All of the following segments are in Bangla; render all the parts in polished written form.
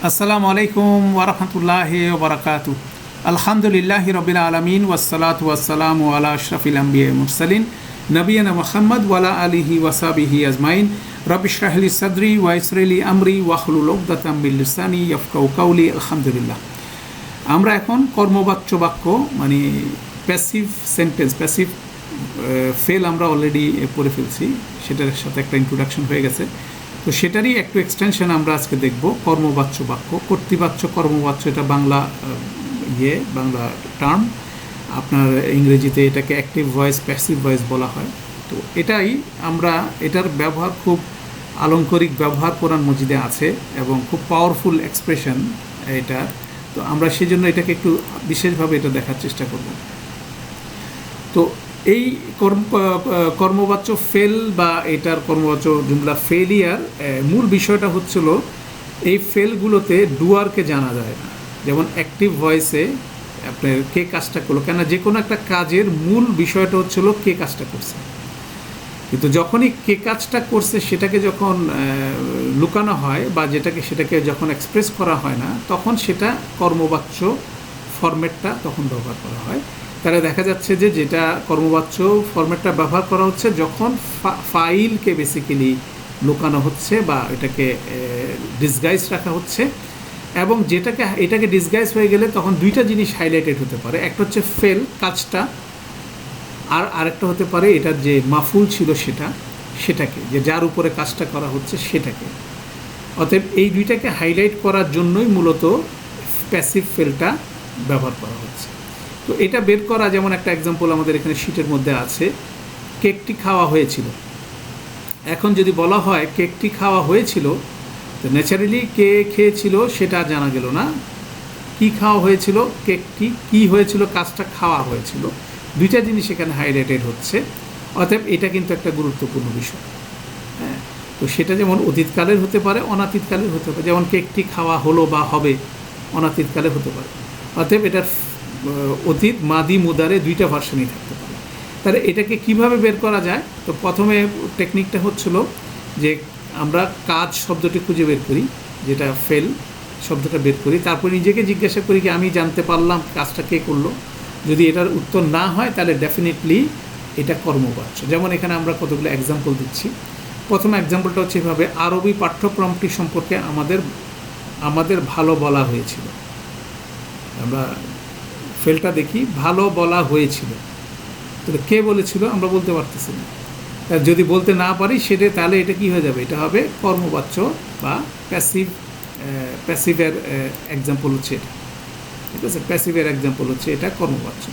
আসসালামু আলাইকুম ওয়ারাহমাতুল্লাহি ওয়া বারাকাতুহু। আলহামদুলিল্লাহি রাব্বিল আলামিন ওয়াসসালাতু ওয়াসসালামু আলা আশরাফিল আমবিয়া ওয়াল মুরসালিন নবিয়িনা মুহাম্মদ ওয়া আলা আলিহি ওয়া সাহবিহি আজমাইন। রব্বি ইশরাহ লি সাদরি ওয়া ইয়াসসির লি আমরি ওয়াহলুল উকদাতাম মিন লিসানি ইয়াফকাহু কাওলি। আলহামদুলিল্লাহ। আমরা এখন কর্মবাচ্য বাক্য মানে প্যাসিভ সেন্টেন্স, প্যাসিভ ফেল আমরা অলরেডি পড়ে ফেলছি, সেটার সাথে একটা ইন্ট্রোডাকশন হয়ে গেছে। তো সেটারই একটু এক্সটেনশন আমরা আজকে দেখব। কর্মবাচ্য বাক্য, কর্তৃবাচ্য কর্মবাচ্য, এটা বাংলা বাংলা টার্ম। আপনার ইংরেজিতে এটাকে অ্যাক্টিভ ভয়েস, প্যাসিভ ভয়েস বলা হয়। তো এটাই আমরা, এটার ব্যবহার খুব আলংকারিক ব্যবহার কোরআন মজিদে আছে এবং খুব পাওয়ারফুল এক্সপ্রেশন এটা। তো আমরা সেই জন্য এটাকে একটু বিশেষভাবে এটা দেখার চেষ্টা করব। তো এই কর্মবাচ্য ফেল বা এটার কর্মবাচ্য জুমলা ফেলিয়ার মূল বিষয়টা হচ্ছিল এই ফেলগুলোতে ডুয়ারকে জানা যায় না। যেমন অ্যাক্টিভ ভয়েসে আপনার কে কাজটা করলো, কেন যে কোনো একটা কাজের মূল বিষয়টা হচ্ছিল কে কাজটা করছে, কিন্তু যখনই কে কাজটা করছে সেটাকে যখন লুকানো হয় বা সেটাকে যখন এক্সপ্রেস করা হয় না, তখন সেটা কর্মবাচ্য ফরম্যাটটা তখন ব্যবহার করা হয়। তাহলে দেখা যাচ্ছে যে যেটা কর্মবাচ্য ফরম্যাটটা ব্যবহার করা হচ্ছে যখন ফাইলকে বেসিক্যালি লুকানো হচ্ছে বা এটাকে ডিসগাইজ রাখা হচ্ছে, এবং এটাকে ডিসগাইজ হয়ে গেলে তখন দুইটা জিনিস হাইলাইটেড হতে পারে। একটা হচ্ছে ফেল কাজটা, আর আরেকটা হতে পারে এটার যে মাফুল ছিল সেটাকে যে যার উপরে কাজটা করা হচ্ছে সেটাকে। অতএব এই দুইটাকে হাইলাইট করার জন্যই মূলত প্যাসিভ ফেলটা ব্যবহার করা হচ্ছে। তো এটা বের করা, যেমন একটা এক্সাম্পল আমাদের এখানে শিটের মধ্যে আছে, কেকটি খাওয়া হয়েছিল। এখন যদি বলা হয় কেকটি খাওয়া হয়েছিল, তো ন্যাচারালি কে খেয়েছিল সেটা জানা গেল না। কি খাওয়া হয়েছিল, কেকটি কি হয়েছিল, কাজটা খাওয়া হয়েছিল, দুইটা জিনিস এখানে হাইলাইটেড হচ্ছে। অতএব এটা কিন্তু একটা গুরুত্বপূর্ণ বিষয়। হ্যাঁ, তো সেটা যেমন অতীতকালের হতে পারে, অনাতীতকালের হতে পারে। যেমন কেকটি খাওয়া হলো বা হবে, অনাতীতকালে হতে পারে। অতএব এটার অতীত মাদি মুদারে দুইটা ভার্সনই থাকতে পারে। তাহলে এটাকে কিভাবে বের করা যায়? তো প্রথমে টেকনিকটা হচ্ছিল যে আমরা কাজ শব্দটি খুঁজে বের করি, যেটা ফেল শব্দটা বের করি, তারপর নিজেকে জিজ্ঞাসা করি কি আমি জানতে পারলাম কাজটা কে করলো। যদি এটার উত্তর না হয় তাহলে ডেফিনেটলি এটা কর্মবাচ্য। যেমন এখানে আমরা কতগুলো এক্সাম্পল দিচ্ছি। প্রথম এক্সাম্পলটা হচ্ছে এভাবে, আরবি পাঠ্যক্রমটি সম্পর্কে আমাদের ভালো বলা হয়েছিল। আমরা ফেলটা দেখি, ভালো বলা হয়েছিল। তাহলে কে বলেছিল আমরা বলতে পারতেছি না। যদি বলতে না পারি তাহলে এটা কি হয়ে যাবে? এটা হবে কর্মবাচ্য বা প্যাসিভের এক্সাম্পল হচ্ছে এটা। ঠিক আছে, প্যাসিভের এক্সাম্পল হচ্ছে এটা কর্মবাচ্য।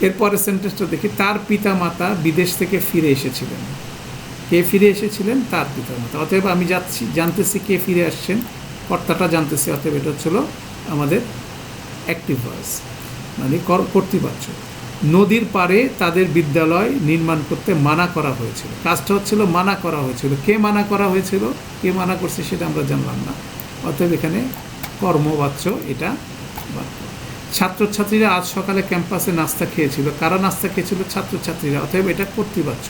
এরপরের সেন্টেন্সটা দেখি, তার পিতামাতা বিদেশ থেকে ফিরে এসেছিলেন। কে ফিরে এসেছিলেন? তার পিতামাতা। অতএব আমি জানতেছি কে ফিরে আসছেন, কর্তাটা জানতেছি। অতএব এটা হচ্ছিল আমাদের অ্যাক্টিভ ভয়েস মানে কর্তৃবাচ্য। নদীর পাড়ে তাদের বিদ্যালয় নির্মাণ করতে মানা করা হয়েছিল। কাজটা হচ্ছিল মানা করা হয়েছিল। কে মানা করা হয়েছিল, কে মানা করছে সেটা আমরা জানলাম না। অতএব এখানে কর্মবাচ্য এটা বাক্য। ছাত্রছাত্রীরা আজ সকালে ক্যাম্পাসে নাস্তা খেয়েছিল। কারা নাস্তা খেয়েছিল? ছাত্রছাত্রীরা। অতএব এটা কর্তৃবাচ্য।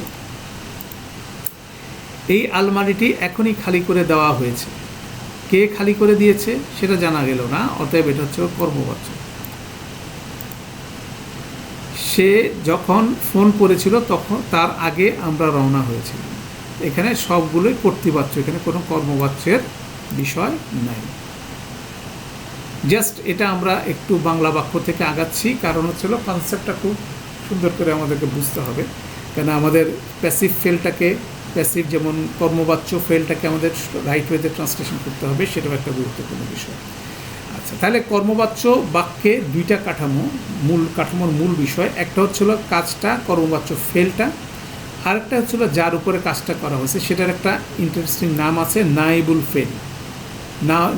এই আলমারিটি এখনই খালি করে দেওয়া হয়েছে। কে খালি করে দিয়েছে সেটা জানা গেল না। অতএব এটা হচ্ছে কর্মবাচ্য। সে যখন ফোন করেছিল তখন তার আগে আমরা রওনা হয়েছিলাম। এখানে সবগুলোই কর্তৃবাচ্য, এখানে কোনো কর্মবাচ্যের বিষয় নাই। জাস্ট এটা আমরা একটু বাংলা বাক্য থেকে আগাচ্ছি, কারণ হচ্ছিল কনসেপ্টটা খুব সুন্দর করে আমাদেরকে বুঝতে হবে। কেন আমাদের প্যাসিভ ফেলটাকে, প্যাসিভ যেমন কর্মবাচ্য ফেলটাকে আমাদের রাইট ওয়েতে ট্রান্সলেশন করতে হবে, সেটাও একটা গুরুত্বপূর্ণ বিষয়। আচ্ছা, তাহলে কর্মবাচ্য বাক্যে দুইটা কাঠামোর মূল বিষয়। একটা হচ্ছিল কাজটা, কর্মবাচ্য ফেলটা। আরেকটা হচ্ছিল যার উপরে কাজটা করা হয়েছে, সেটার একটা ইন্টারেস্টিং নাম আছে, নায়েবুল ফেল,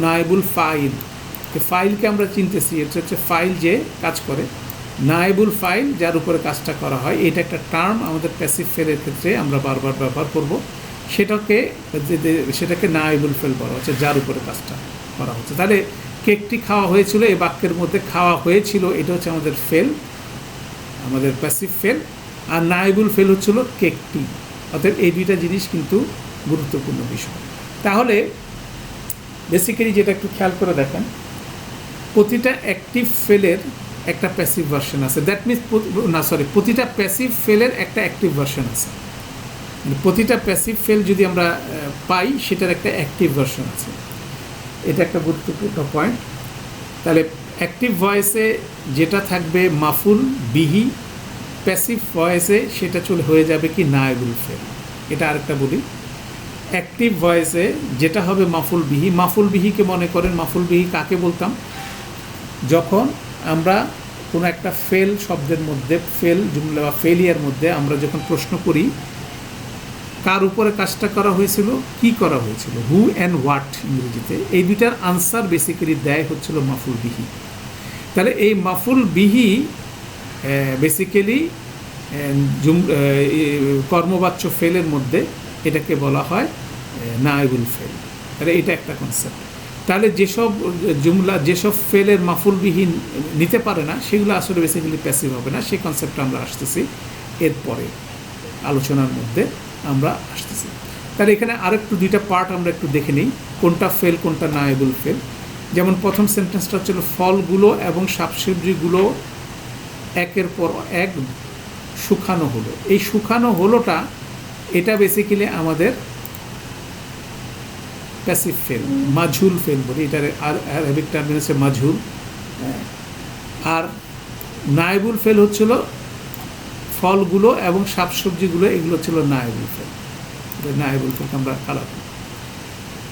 নায়েবুল ফাইল। ফাইলকে আমরা চিনতেছি, এটা হচ্ছে ফাইল যে কাজ করে। নায়েবুল ফাইল যার উপরে কাজটা করা হয়, এটা একটা টার্ম আমাদের প্যাসিভ ফেলের ক্ষেত্রে আমরা বারবার ব্যবহার করব। সেটাকে নায়েবুল ফেল বলা হচ্ছে, যার উপরে কাজটা করা হচ্ছে। তাহলে কেকটি খাওয়া হয়েছিল, এই বাক্যের মধ্যে খাওয়া হয়েছিল এটা হচ্ছে আমাদের ফেল, আমাদের প্যাসিভ ফেল। আর নায়েবুল ফেল হচ্ছিল কেকটি। অর্থাৎ এই দুইটা জিনিস কিন্তু গুরুত্বপূর্ণ বিষয়। তাহলে বেসিক্যালি যেটা একটু খেয়াল করে দেখেন, প্রতিটা অ্যাক্টিভ ফেলের একটা প্যাসিভ ভার্সন আছে, দ্যাট মিনস প্রতিটা প্যাসিভ ফেলের একটা অ্যাক্টিভ ভার্সন আছে। প্রতিটা প্যাসিভ ফেল যদি আমরা পাই সেটার একটা অ্যাক্টিভ ভার্সন আছে। এটা একটা গুরুত্বপূর্ণ পয়েন্ট। তাহলে অ্যাক্টিভ ভয়েসে যেটা থাকবে মাফুল বিহি, প্যাসিভ ভয়েসে সেটা হয়ে যাবে কি নায়েবুল ফেল। এটা আরেকটা বলি, অ্যাক্টিভ ভয়েসে যেটা হবে মাফুল বিহি, মাফুল বিহিকে মনে করেন, মাফুল বিহি কাকে বলতাম, যখন আমরা কোনো একটা ফেল শব্দের মধ্যে, ফেল জুমলা বা ফেলিয়ার মধ্যে আমরা যখন প্রশ্ন করি কার উপরে কাজটা করা হয়েছিল, কি করা হয়েছিল, হু অ্যান্ড হোয়াট ইংরেজিতে, এই দুইটার আনসার বেসিক্যালি দেয় হচ্ছিল মাফুল বিহি। তাহলে এই মাফুল বিহি বেসিক্যালি কর্মবাচ্য ফেলের মধ্যে এটাকে বলা হয় নায়েবুল ফেল। তাহলে এটা একটা কনসেপ্ট। তাহলে যেসব জুমলা, যেসব ফেলের মাফুল বিহি নিতে পারে না সেগুলো আসলে বেসিক্যালি প্যাসিভ হবে না। সেই কনসেপ্টটা আমরা আসতেছি এরপরে আলোচনার মধ্যে আমরা আসতেছি। তাহলে এখানে আরেকটু দুইটা পার্ট আমরা একটু দেখে নিই, কোনটা ফেল কোনটা নায়েবুল ফেল। যেমন প্রথম সেন্টেন্সটা হচ্ছিল ফলগুলো এবং শাকসবজিগুলো একের পর এক শুকানো হলো। এই শুকানো হলোটা এটা বেসিক্যালি আমাদের প্যাসিভ ফেল, মাঝুল ফেল বলি, এটার আরবিক টার্ম হচ্ছে মাঝুল। আর নায়েবুল ফেল হচ্ছিল ফলগুলো এবং শাকসবজিগুলো, এগুলো ছিল নায়েবুল ফেল। নায়েবুল ফেলকে আমরা কালাম।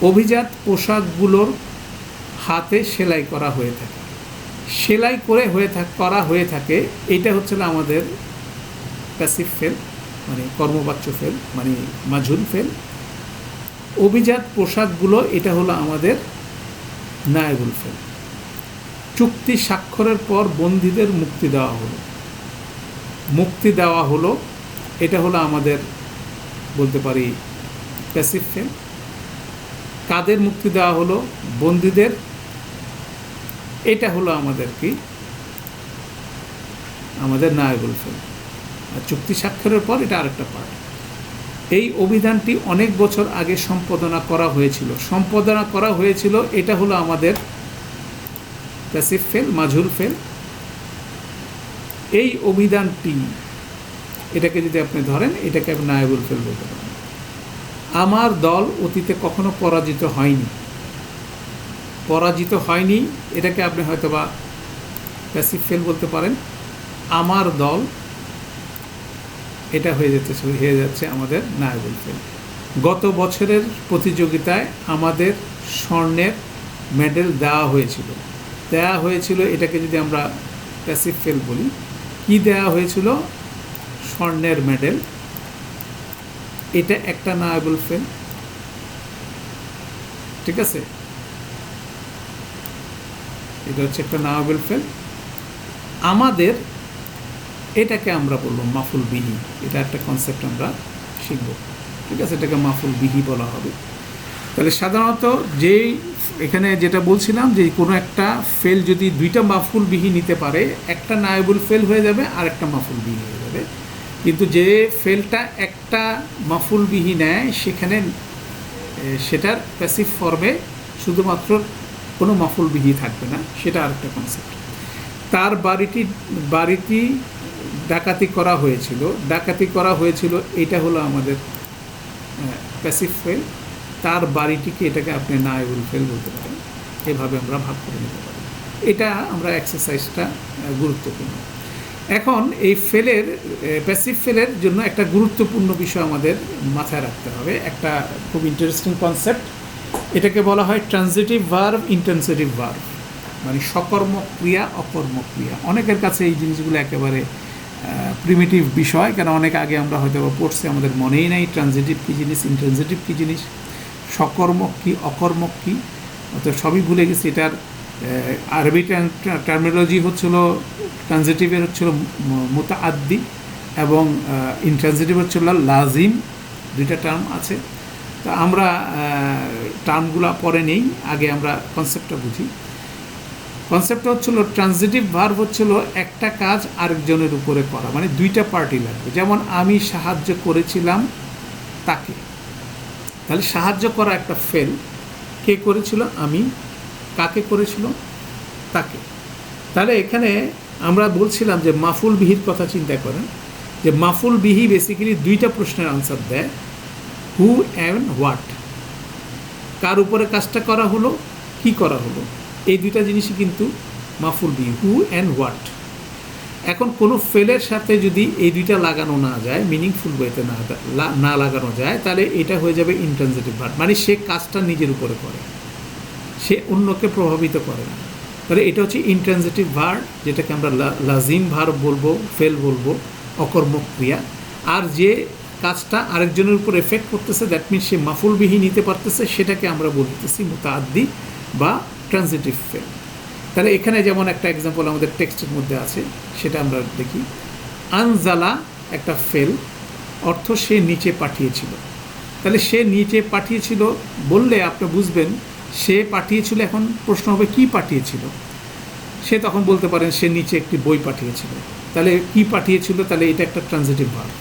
অভিজাত পোশাকগুলোর হাতে সেলাই করা হয়ে থাকে, সেলাই করে করা হয়ে থাকে, এইটা হচ্ছিল আমাদের প্যাসিভ ফেল, মানে কর্মবাচ্য ফেল, মানে মাঝুল ফেল। অভিজাত পোশাকগুলো এটা হলো আমাদের নায়েবুল ফেল। চুক্তি স্বাক্ষরের পর বন্দীদের মুক্তি দেওয়া হলো, মুক্তি দেওয়া হলো, এটা হলো আমাদের বলতে পারি প্যাসিভ ফেল। কাদের মুক্তি দেওয়া হলো, বন্দীদের, এটা হলো আমাদের কি, আমাদের নায়েবুল ফেল। আর চুক্তি স্বাক্ষরের পর এটা আরেকটা পার্ট। এই অভিধানটি অনেক বছর আগে সম্পাদনা করা হয়েছিল, সম্পাদনা করা হয়েছিল, এটা হলো আমাদের প্যাসিভ ফেল, মাঝুল ফেল। এই অভিধানটি, এটাকে যদি আপনি ধরেন এটাকে আপনি নায়েবুল ফেল বলতে পারেন। আমার দল অতীতে কখনো পরাজিত হয়নি, পরাজিত হয়নি, এটাকে আপনি হয়তো বা প্যাসিভ ফেল বলতে পারেন। আমার দল, এটা হয়ে যাচ্ছে আমাদের নায়েবুল ফেল। গত বছরের প্রতিযোগিতায় আমাদের স্বর্ণের মেডেল দেওয়া হয়েছিল, এটাকে যদি আমরা প্যাসিভ ফেল বলি। কি দেওয়া হয়েছিল, স্বর্ণের মেডেল, এটা একটা নায়েবুল ফেল। ঠিক আছে, এটা হচ্ছে একটা নায়েবুল ফেল। আমাদের, এটাকে আমরা বললাম মাফুল বিহি, এটা একটা কনসেপ্ট আমরা শিখব। ঠিক আছে, এটাকে মাফুল বিহি বলা হবে। তাহলে সাধারণত যেই এখানে যেটা বলছিলাম যে কোনো একটা ফেল যদি দুইটা মাফুল বিহি নিতে পারে, একটা নায়েবুল ফেল হয়ে যাবে আর একটা মাফুল বিহি হয়ে যাবে। কিন্তু যে ফেলটা একটা মাফুল বিহি নেয় সেখানে সেটার প্যাসিভ ফর্মে শুধুমাত্র কোনো মাফুল বিহি থাকবে না, সেটা আরেকটা কনসেপ্ট। তার বাড়িটি ডাকাতি করা হয়েছিল, এটা হলো আমাদের প্যাসিভ ফেল। তার বাড়িটিকে, এটাকে আপনি নায়েবুল ফেল বলতে পারেন। এভাবে আমরা ভাগ করে নিতে পারি। এটা আমরা এক্সারসাইজটা গুরুত্বপূর্ণ। এখন এই ফেলের, প্যাসিভ ফেলের জন্য একটা গুরুত্বপূর্ণ বিষয় আমাদের মাথায় রাখতে হবে, একটা খুব ইন্টারেস্টিং কনসেপ্ট। এটাকে বলা হয় ট্রানজিটিভ ভার্ব, ইন্টেন্সিটিভ ভার্ব, মানে সকর্মক ক্রিয়া, অকর্মক ক্রিয়া। অনেকের কাছে এই জিনিসগুলো একেবারে প্রিমিটিভ বিষয়, কেন অনেক আগে আমরা হয়তো পড়ছি, আমাদের মনেই নাই ট্রানজিটিভ কী জিনিস, ইন্টেন্সিটিভ কী জিনিস, সকর্মক কী, অকর্মক কী, অর্থাৎ সবই ভুলে গেছি। এটার আরবি টার্মিনোলজি হচ্ছিল, ট্রানজিটিভের হচ্ছিল মুতাআদ্দি এবং ইনট্রানজিটিভ হচ্ছিল লাজিম, দুইটা টার্ম আছে। তো আমরা টার্মগুলো পরে নেই, আগে আমরা কনসেপ্টটা বুঝি। কনসেপ্টটা হচ্ছিল ট্রানজিটিভ ভার্ব হচ্ছিল একটা কাজ আরেকজনের উপরে করা, মানে দুইটা পার্টি লাগবে। যেমন আমি সাহায্য করেছিলাম তাকে, তাহলে সাহায্য করা একটা ফেল, কে করেছিল? আমি। কাকে করেছিল? তাকে। তাহলে এখানে আমরা বলছিলাম যে মাফুল বিহির কথা চিন্তা করেন, যে মাফুল বিহি বেসিক্যালি দুইটা প্রশ্নের আনসার দেয়, হু অ্যান্ড হোয়াট। কার উপরে কাজটা করা হলো, কি করা হলো, এই দুইটা জিনিসই কিন্তু মাফুল বিহি, হু অ্যান্ড হোয়াট। এখন কোনো ফেলের সাথে যদি এই দুইটা লাগানো না যায়, মিনিংফুল ওয়েতে না লাগানো যায়, তাহলে এটা হয়ে যাবে ইন্ট্রানজিটিভ ভার্ব, মানে সে কাজটা নিজের উপরে করে, সে অন্যকে প্রভাবিত করে না। তাহলে এটা হচ্ছে ইন্ট্রানজিটিভ ভার্ব, যেটাকে আমরা লাজিম ভার্ব বলবো, ফেল বলবো, অকর্মক ক্রিয়া। আর যে কাজটা আরেকজনের উপর এফেক্ট করতেছে, দ্যাট মিনস সে মাফুল বিহি নিতে পারতেছে, সেটাকে আমরা বলতেছি মুতাআদ্দি বা ট্রানজিটিভ ফেল। তাহলে এখানে যেমন একটা এক্সাম্পল আমাদের টেক্সটের মধ্যে আছে, সেটা আমরা দেখি। আনজালা একটা ফেল, অর্থ সে নিচে পাঠিয়েছিল। তাহলে সে নিচে পাঠিয়েছিল বললে আপনি বুঝবেন সে পাঠিয়েছিল। এখন প্রশ্ন হবে কি পাঠিয়েছিল, সে তখন বলতে পারেন সে নিচে একটি বই পাঠিয়েছিল। তাহলে কি পাঠিয়েছিল, তাহলে এটা একটা ট্রানজিটিভ ভার্ব।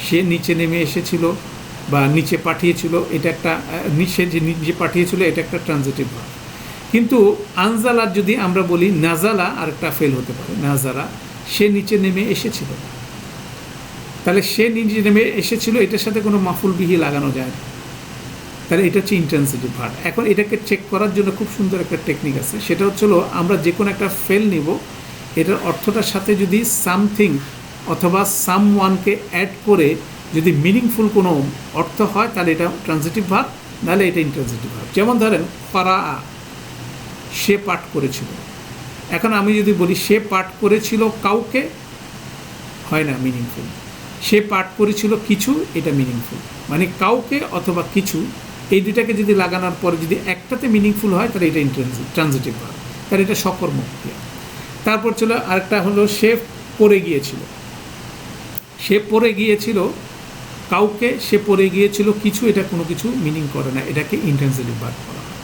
সে নিচে নেমে এসেছিল বা নিচে পাঠিয়েছিল, এটা একটা সে যে নিচে পাঠিয়েছিল, এটা একটা ট্রানজিটিভ ভার্ব। কিন্তু আনজালার যদি আমরা বলি নাজালা, আর একটা ফেল হতে পারে। নাজালা সে নিচে নেমে এসেছিল, তাহলে সে নিচে নেমে এসেছিল, এটার সাথে কোনো মাফুল বিহি লাগানো যায় না, তাহলে এটা হচ্ছে ইন্ট্রানজিটিভ ভার্ব। এখন এটাকে চেক করার জন্য খুব সুন্দর একটা টেকনিক আছে, সেটা হচ্ছে আমরা যে কোনো একটা ফেল নিব, এটার অর্থটার সাথে যদি সামথিং অথবা সামওয়ানকে অ্যাড করে যদি মিনিংফুল কোনো অর্থ হয়, তাহলে এটা ট্রানজিটিভ ভার্ব, নাহলে এটা ইন্ট্রানজিটিভ ভার্ব। যেমন ধরেন ক্বারাআ, সে পাঠ করেছিল। এখন আমি যদি বলি সে পাঠ করেছিল কাউকে, হয় না মিনিংফুল। সে পাঠ করেছিল কিছু, এটা মিনিংফুল। মানে কাউকে অথবা কিছু, এই দুটাকে যদি লাগানোর পরে যদি একটাতে মিনিংফুল হয়, তাহলে এটা ট্রানজিটিভ ভার্ব, তাহলে এটা সকর্মক ক্রিয়া। তারপর ছিল আরেকটা হলো সে পড়ে গিয়েছিল। সে পড়ে গিয়েছিল কাউকে, সে পড়ে গিয়েছিল কিছু, এটা কোনো কিছু মিনিং করে না, এটাকে ইন্ট্রানজিটিভ ভার্ব করা হয়।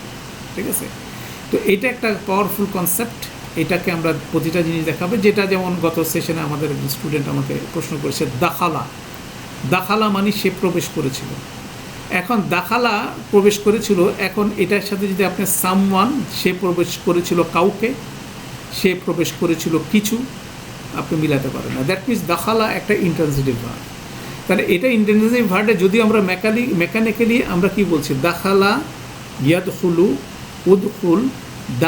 ঠিক আছে? তো এটা একটা পাওয়ারফুল কনসেপ্ট, এটাকে আমরা প্রতিটা জিনিস দেখাবে। যেটা যেমন গত সেশনে আমাদের স্টুডেন্ট আমাকে প্রশ্ন করেছে, দাখালা। দাখালা মানে সে প্রবেশ করেছিল। এখন দাখালা প্রবেশ করেছিল, এখন এটার সাথে যদি আপনি সামওয়ান, সে প্রবেশ করেছিল কাউকে, সে প্রবেশ করেছিল কিছু, আপনি মিলাতে পারেন না। দ্যাট মিনস দাখালা একটা ইন্ট্রানজিটিভ ভার্ব। তাহলে এটা ইন্ট্রানজিটিভ ভার্বে যদি আমরা মেকানিক্যালি আমরা কি বলছি, দাখালা, ইয়াদখুলু, উদখুল,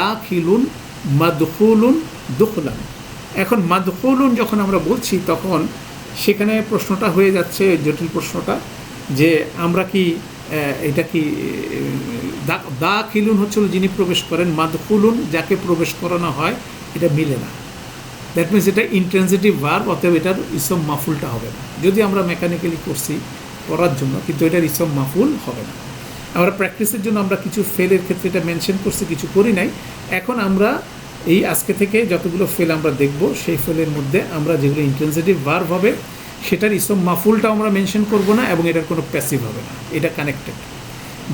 দাখিলুন, মাদখুলুন, দুখলান। এখন মাদখুলুন যখন আমরা বলছি, তখন সেখানে প্রশ্নটা হয়ে যাচ্ছে, জটিল প্রশ্নটা, যে আমরা কি এটা কি দাখিলুন হচ্ছিল যিনি প্রবেশ করেন, মাদখুলুন যাকে প্রবেশ করানো হয়, এটা মিলে না। দ্যাট মিনস এটা ইন্ট্রানজিটিভ ভার্ব, অতএব এটার ইসম মাফুলটা হবে না। যদি আমরা মেকানিক্যালি করছি পড়ার জন্য, কিন্তু এটার ইসম মাফুল হবে না। আমরা প্র্যাকটিসের জন্য আমরা কিছু ফেলের ক্ষেত্রে এটা মেনশন করছি, কিছু করি নাই। এখন আমরা এই আজকে থেকে যতগুলো ফেল আমরা দেখব, সেই ফেলের মধ্যে আমরা যেগুলো ইন্ট্রানজিটিভ ভার্ব হবে, সেটার ইসম মাফুলটাও আমরা মেনশন করব না, এবং এটার কোনো প্যাসিভ হবে না। এটা কানেক্টেড।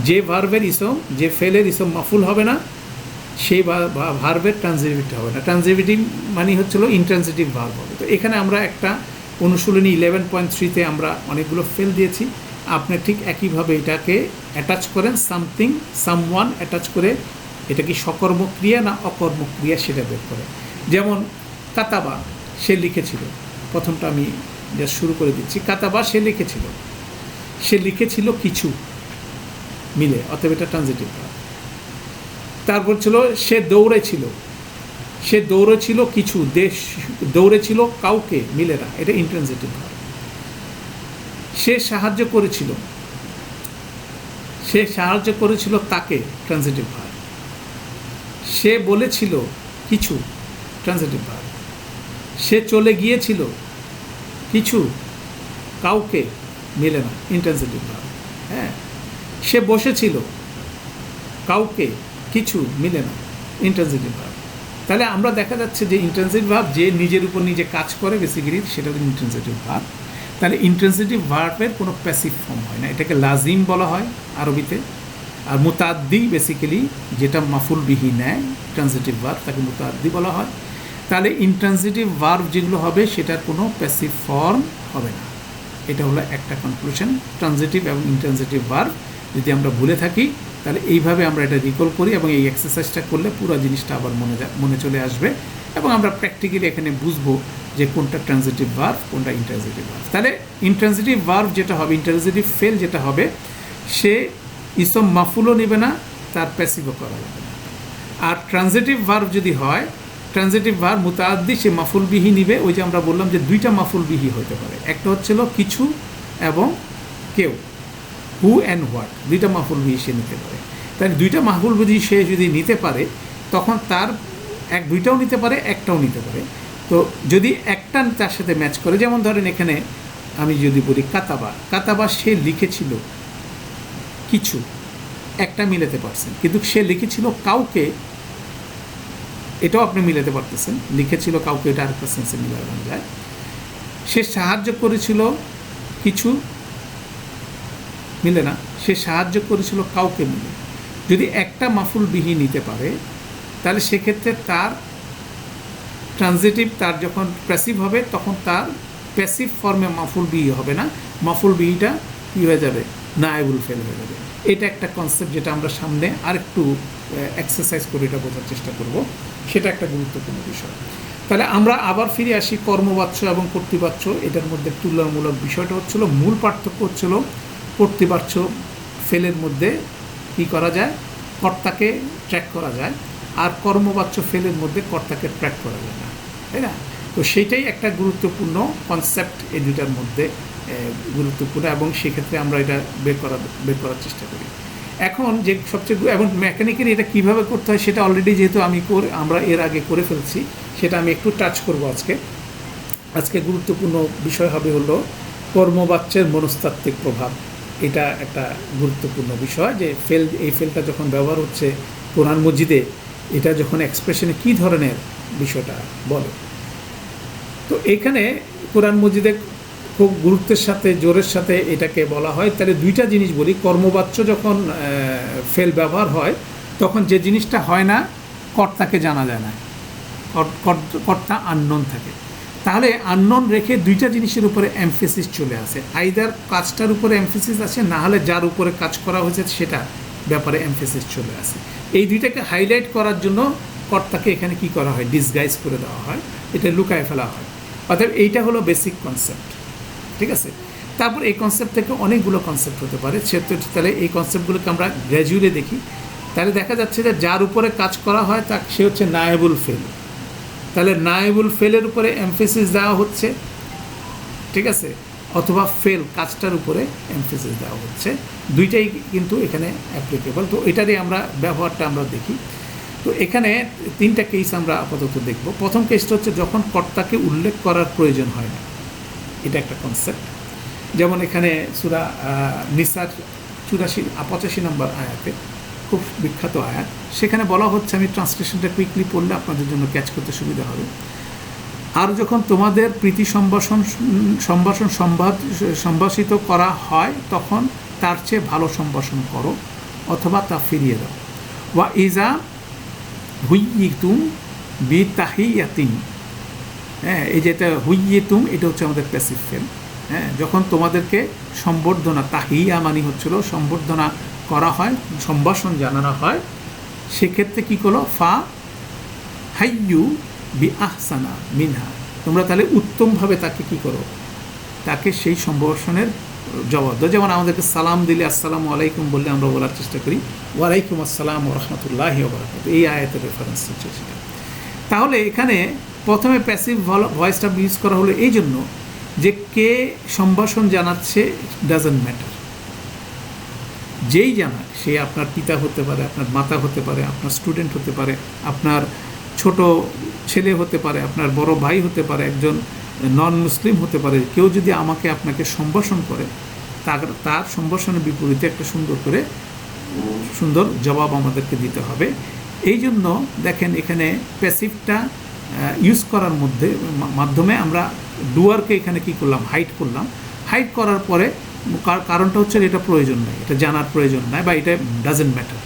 যে ভার্বের ইসম, যে ফেলের ইসম মাফুল হবে না, সেই ভার্বের ট্রানজিটিভ হবে না। ট্রানজিটিভ মানে হচ্ছিল ইন্ট্রানজিটিভ ভার্ব হবে। তো এখানে আমরা একটা অনুশীলনী 11.3-তে আমরা অনেকগুলো ফেল দিয়েছি। আপনি ঠিক একইভাবে এটাকে অ্যাটাচ করেন, সামথিং, সামওয়ান অ্যাটাচ করে, এটা কি সকর্মক ক্রিয়া না অকর্মক ক্রিয়া, সেটা বের করে। যেমন কাতাবা, সে লিখেছিল। প্রথমটা আমি জাস্ট শুরু করে দিচ্ছি। কাতাবা, সে লিখেছিল। সে লিখেছিল কিছু, মিলে, অতএব এটা ট্রানজিটিভ ভার্ব। তারপর ছিল সে দৌড়েছিল। সে দৌড়েছিল কিছু, দৌড়েছিল কাউকে, মিলে না, এটা ইন্ট্রানজিটিভ ভার্ব। সে সাহায্য করেছিল। সে সাহায্য করেছিল তাকে, ট্রানজিটিভ ভার্ব। সে বলেছিল কিছু, ট্রানজিটিভ ভার্ব। সে চলে গিয়েছিল কিছু, কাউকে, মিলে না, ইন্ট্রানজিটিভ ভার্ব। হ্যাঁ, সে বসেছিল কাউকে, কিছু, মিলে না, ইন্ট্রানজিটিভ ভার্ব। তাহলে আমরা দেখা যাচ্ছে যে ইন্ট্রানজিটিভ ভার্ব যে নিজের উপর নিজে কাজ করে বেসিক্যালি, সেটা হচ্ছে ইন্ট্রানজিটিভ ভার্ব। তাহলে ইন্ট্রানজিটিভ ভার্বের কোনো প্যাসিভ ফর্ম হয় না, এটাকে লাজিম বলা হয় আরবিতে। আর মুতাআদ্দি বেসিক্যালি যেটা মাফুল বিহি নেয় ট্রানজিটিভ ভার্ব, তাকে মুতাআদ্দি বলা হয়। তাহলে ইন্ট্রানজিটিভ ভার্ব যেগুলো হবে, সেটার কোনো প্যাসিভ ফর্ম হবে না। এটা হলো একটা কনক্লুশন। ট্রানজিটিভ এবং ইন্ট্রানজিটিভ ভার্ব যদি আমরা ভুলে থাকি, তাহলে এইভাবে আমরা এটা রিকল করি এবং এই এক্সারসাইজটা করলে পুরো জিনিসটা আবার মনে চলে আসবে এবং আমরা প্র্যাকটিক্যালি এখানে বুঝবো যে কোনটা ট্রানজিটিভ ভার্ব কোনটা ইন্ট্রানজিটিভ ভার্ব। তাহলে ইন্ট্রানজিটিভ ভার্ব যেটা হবে, ইন্ট্রানজিটিভ ফেল যেটা হবে, সে ইসম মাফুলও নেবে না, তার প্যাসিভও করা যাবে না। আর ট্রানজিটিভ ভার্ব যদি হয়, ট্রানজিটিভ ভার্ব মুতাআদ্দি, সে মাফুল বিহি নিবে। ওই যে আমরা বললাম যে দুইটা মাফুল বিহি হতে পারে, একটা হচ্ছিল কিছু এবং কেউ, হু অ্যান্ড হোয়াট, দুইটা মাফুল বিহি সে নিতে পারে। তাই দুইটা মাফুল বিহি সে যদি নিতে পারে তখন তার দুইটাও নিতে পারে, একটাও নিতে পারে। তো যদি একটা তার সাথে ম্যাচ করে, যেমন ধরেন এখানে আমি যদি বলি কাতাবা, কাতাবা সে লিখেছিল কিছু, একটা মিলাতে পারছেন, কিন্তু সে লিখেছিল কাউকে, এটাও আপনি মিলাতে পারতেছেন, লিখেছিল কাউকে, এটা আরেকটা সেন্সে মিলানো যায়। সে সাহায্য করেছিল কিছু, মিলে না, সে সাহায্য করেছিল কাউকে মিলে। যদি একটা মাফুল বিহি নিতে পারে তাহলে সেক্ষেত্রে তার ট্রানজিটিভ, তার যখন প্যাসিভ হবে তখন তার প্যাসিভ ফর্মে মাফুল বিহি হবে না, মাফুল বিহিটা কী হয়ে যাবে, নায়েবুল ফেল হয়ে যাবে। এটা একটা কনসেপ্ট যেটা আমরা সামনে আরেকটু এক্সারসাইজ করে এটা বোঝার চেষ্টা করব, সেটা একটা গুরুত্বপূর্ণ বিষয়। তাহলে আমরা আবার ফিরে আসি কর্মবাচ্য এবং কর্তৃবাচ্য, এটার মধ্যে তুলনামূলক বিষয়টা হচ্ছিল, মূল পার্থক্য হচ্ছিল কর্তৃবাচ্য ফেলের মধ্যে কী করা যায়, কর্তাকে ট্র্যাক করা যায়, আর কর্মবাচ্য ফেলের মধ্যে কর্তাকে ট্র্যাক করা যায় না, তাই না? তো সেইটাই একটা গুরুত্বপূর্ণ কনসেপ্ট এই দুটার মধ্যে গুরুত্বপূর্ণ, এবং সেক্ষেত্রে আমরা এটা বের করার চেষ্টা করি। এখন যে সবচেয়ে, এবং মেকানিক্যালি এটা কীভাবে করতে হয় সেটা অলরেডি যেহেতু আমরা এর আগে করে ফেলছি, সেটা আমি একটু টাচ করব আজকে গুরুত্বপূর্ণ বিষয় হবে হলো কর্মবাচ্যের মনস্তাত্ত্বিক প্রভাব। এটা একটা গুরুত্বপূর্ণ বিষয় যে এই ফেলটা যখন ব্যবহার হচ্ছে কোরআন মজিদে, এটা যখন এক্সপ্রেশনে কী ধরনের বিষয়টা বলে। তো এখানে কোরআন মজিদে খুব গুরুত্বের সাথে, জোরের সাথে এটাকে বলা হয়। তাহলে দুইটা জিনিস বলি, কর্মবাচ্য যখন ফেল ব্যবহার হয় তখন যে জিনিসটা হয় না, কর্তাকে জানা যায় না, কর্তা আননোন থাকে। তাহলে আননোন রেখে দুইটা জিনিসের উপরে এমফেসিস চলে আসে, আইদার কাজটার উপরে এমফেসিস আছে, না হলে যার উপরে কাজ করা হয়েছে সেটা ব্যাপারে এমফেসিস চলে আসে। এই দুইটাকে হাইলাইট করার জন্য কর্তাকে এখানে কি করা হয়, ডিসগাইজ করে দেওয়া হয়, এটা লুকায় ফেলা হয়। অর্থাৎ এইটা হলো বেসিক কনসেপ্ট, ঠিক আছে? তারপর এই কনসেপ্ট থেকে অনেকগুলো কনসেপ্ট হতে পারে, তাহলে এই কনসেপ্টগুলোকে আমরা গ্র্যাজুয়ালি দেখি। তাহলে দেখা যাচ্ছে যে যার উপরে কাজ করা হয় সে হচ্ছে নায়েবুল ফেল। তাহলে নায়েবুল ফেলের উপরে এমফেসিস দেওয়া হচ্ছে, ঠিক আছে, অথবা ফেল কাজটার উপরে এমফেসিস দেওয়া হচ্ছে, দুইটাই কিন্তু এখানে অ্যাপ্লিকেবল। তো এটারই আমরা ব্যবহারটা আমরা দেখি। তো এখানে তিনটা কেস আমরা আপাতত দেখব। প্রথম কেসটা হচ্ছে যখন কর্তাকে উল্লেখ করার প্রয়োজন হয় না, এটা একটা কনসেপ্ট। যেমন এখানে সূরা নিসার 85 নম্বর আয়াতে, খুব বিখ্যাত আয়াত, সেখানে বলা হচ্ছে, আমি ট্রান্সলেশনটা কুইকলি পড়লে আপনাদের জন্য ক্যাচ করতে সুবিধা হবে। আর যখন তোমাদের প্রীতি সম্ভাষিত করা হয় তখন তার চেয়ে ভালো সম্ভাষণ করো অথবা তা ফিরিয়ে দাও। ওয়া ইজা হুইয়িতুম বিতাহিয়াতিন, হ্যাঁ, এই যেটা হুইয়িতুম এটা হচ্ছে আমাদের প্যাসিভ ফেল। হ্যাঁ, যখন তোমাদেরকে সম্বর্ধনা, তাহিয়া মানে হচ্ছিল সম্বর্ধনা করা হয়, সম্ভাষণ জানানো হয়, সেক্ষেত্রে কী করলো, ফা হাইয়ু বি আহসানা মিনহা, তোমরা তাহলে উত্তমভাবে তাকে কী করো, তাকে সেই সম্ভাষণের জবাব দাও। যেমন আমাদেরকে সালাম দিলে আসসালামু আলাইকুম বললে আমরা বলার চেষ্টা করি ওয়ালাইকুম আসসালাম ওয়া রাহমাতুল্লাহি ওয়া বারাকাতুহু, এই আয়াতের রেফারেন্স হচ্ছে সেটা। তাহলে এখানে প্রথমে প্যাসিভ ভয়েসটা ইউজ করা হলো এই জন্য যে কে সম্ভাষণ জানাচ্ছে ডাজন্ট ম্যাটার, যেই জানাক, সে আপনার পিতা হতে পারে, আপনার মাতা হতে পারে, আপনার স্টুডেন্ট হতে পারে, আপনার ছোট ছেলে হতে পারে, আপনার বড় ভাই হতে পারে, একজন নন মুসলিম হতে পারে, কেউ যদি আপনাকে সম্ভাষণ করে, তার সম্ভাষণের বিপরীতে একটা সুন্দর জবাব আমাদেরকে দিতে হবে। এই জন্য দেখেন এখানে প্যাসিভটা ইউজ করার মাধ্যমে আমরা ডুয়ারকে এখানে কি করলাম, হাইড করার পরে কারণটা হচ্ছে এটা প্রয়োজন নাই, এটা জানার প্রয়োজন নাই, বা এটা ডাজেন্ট ম্যাটার।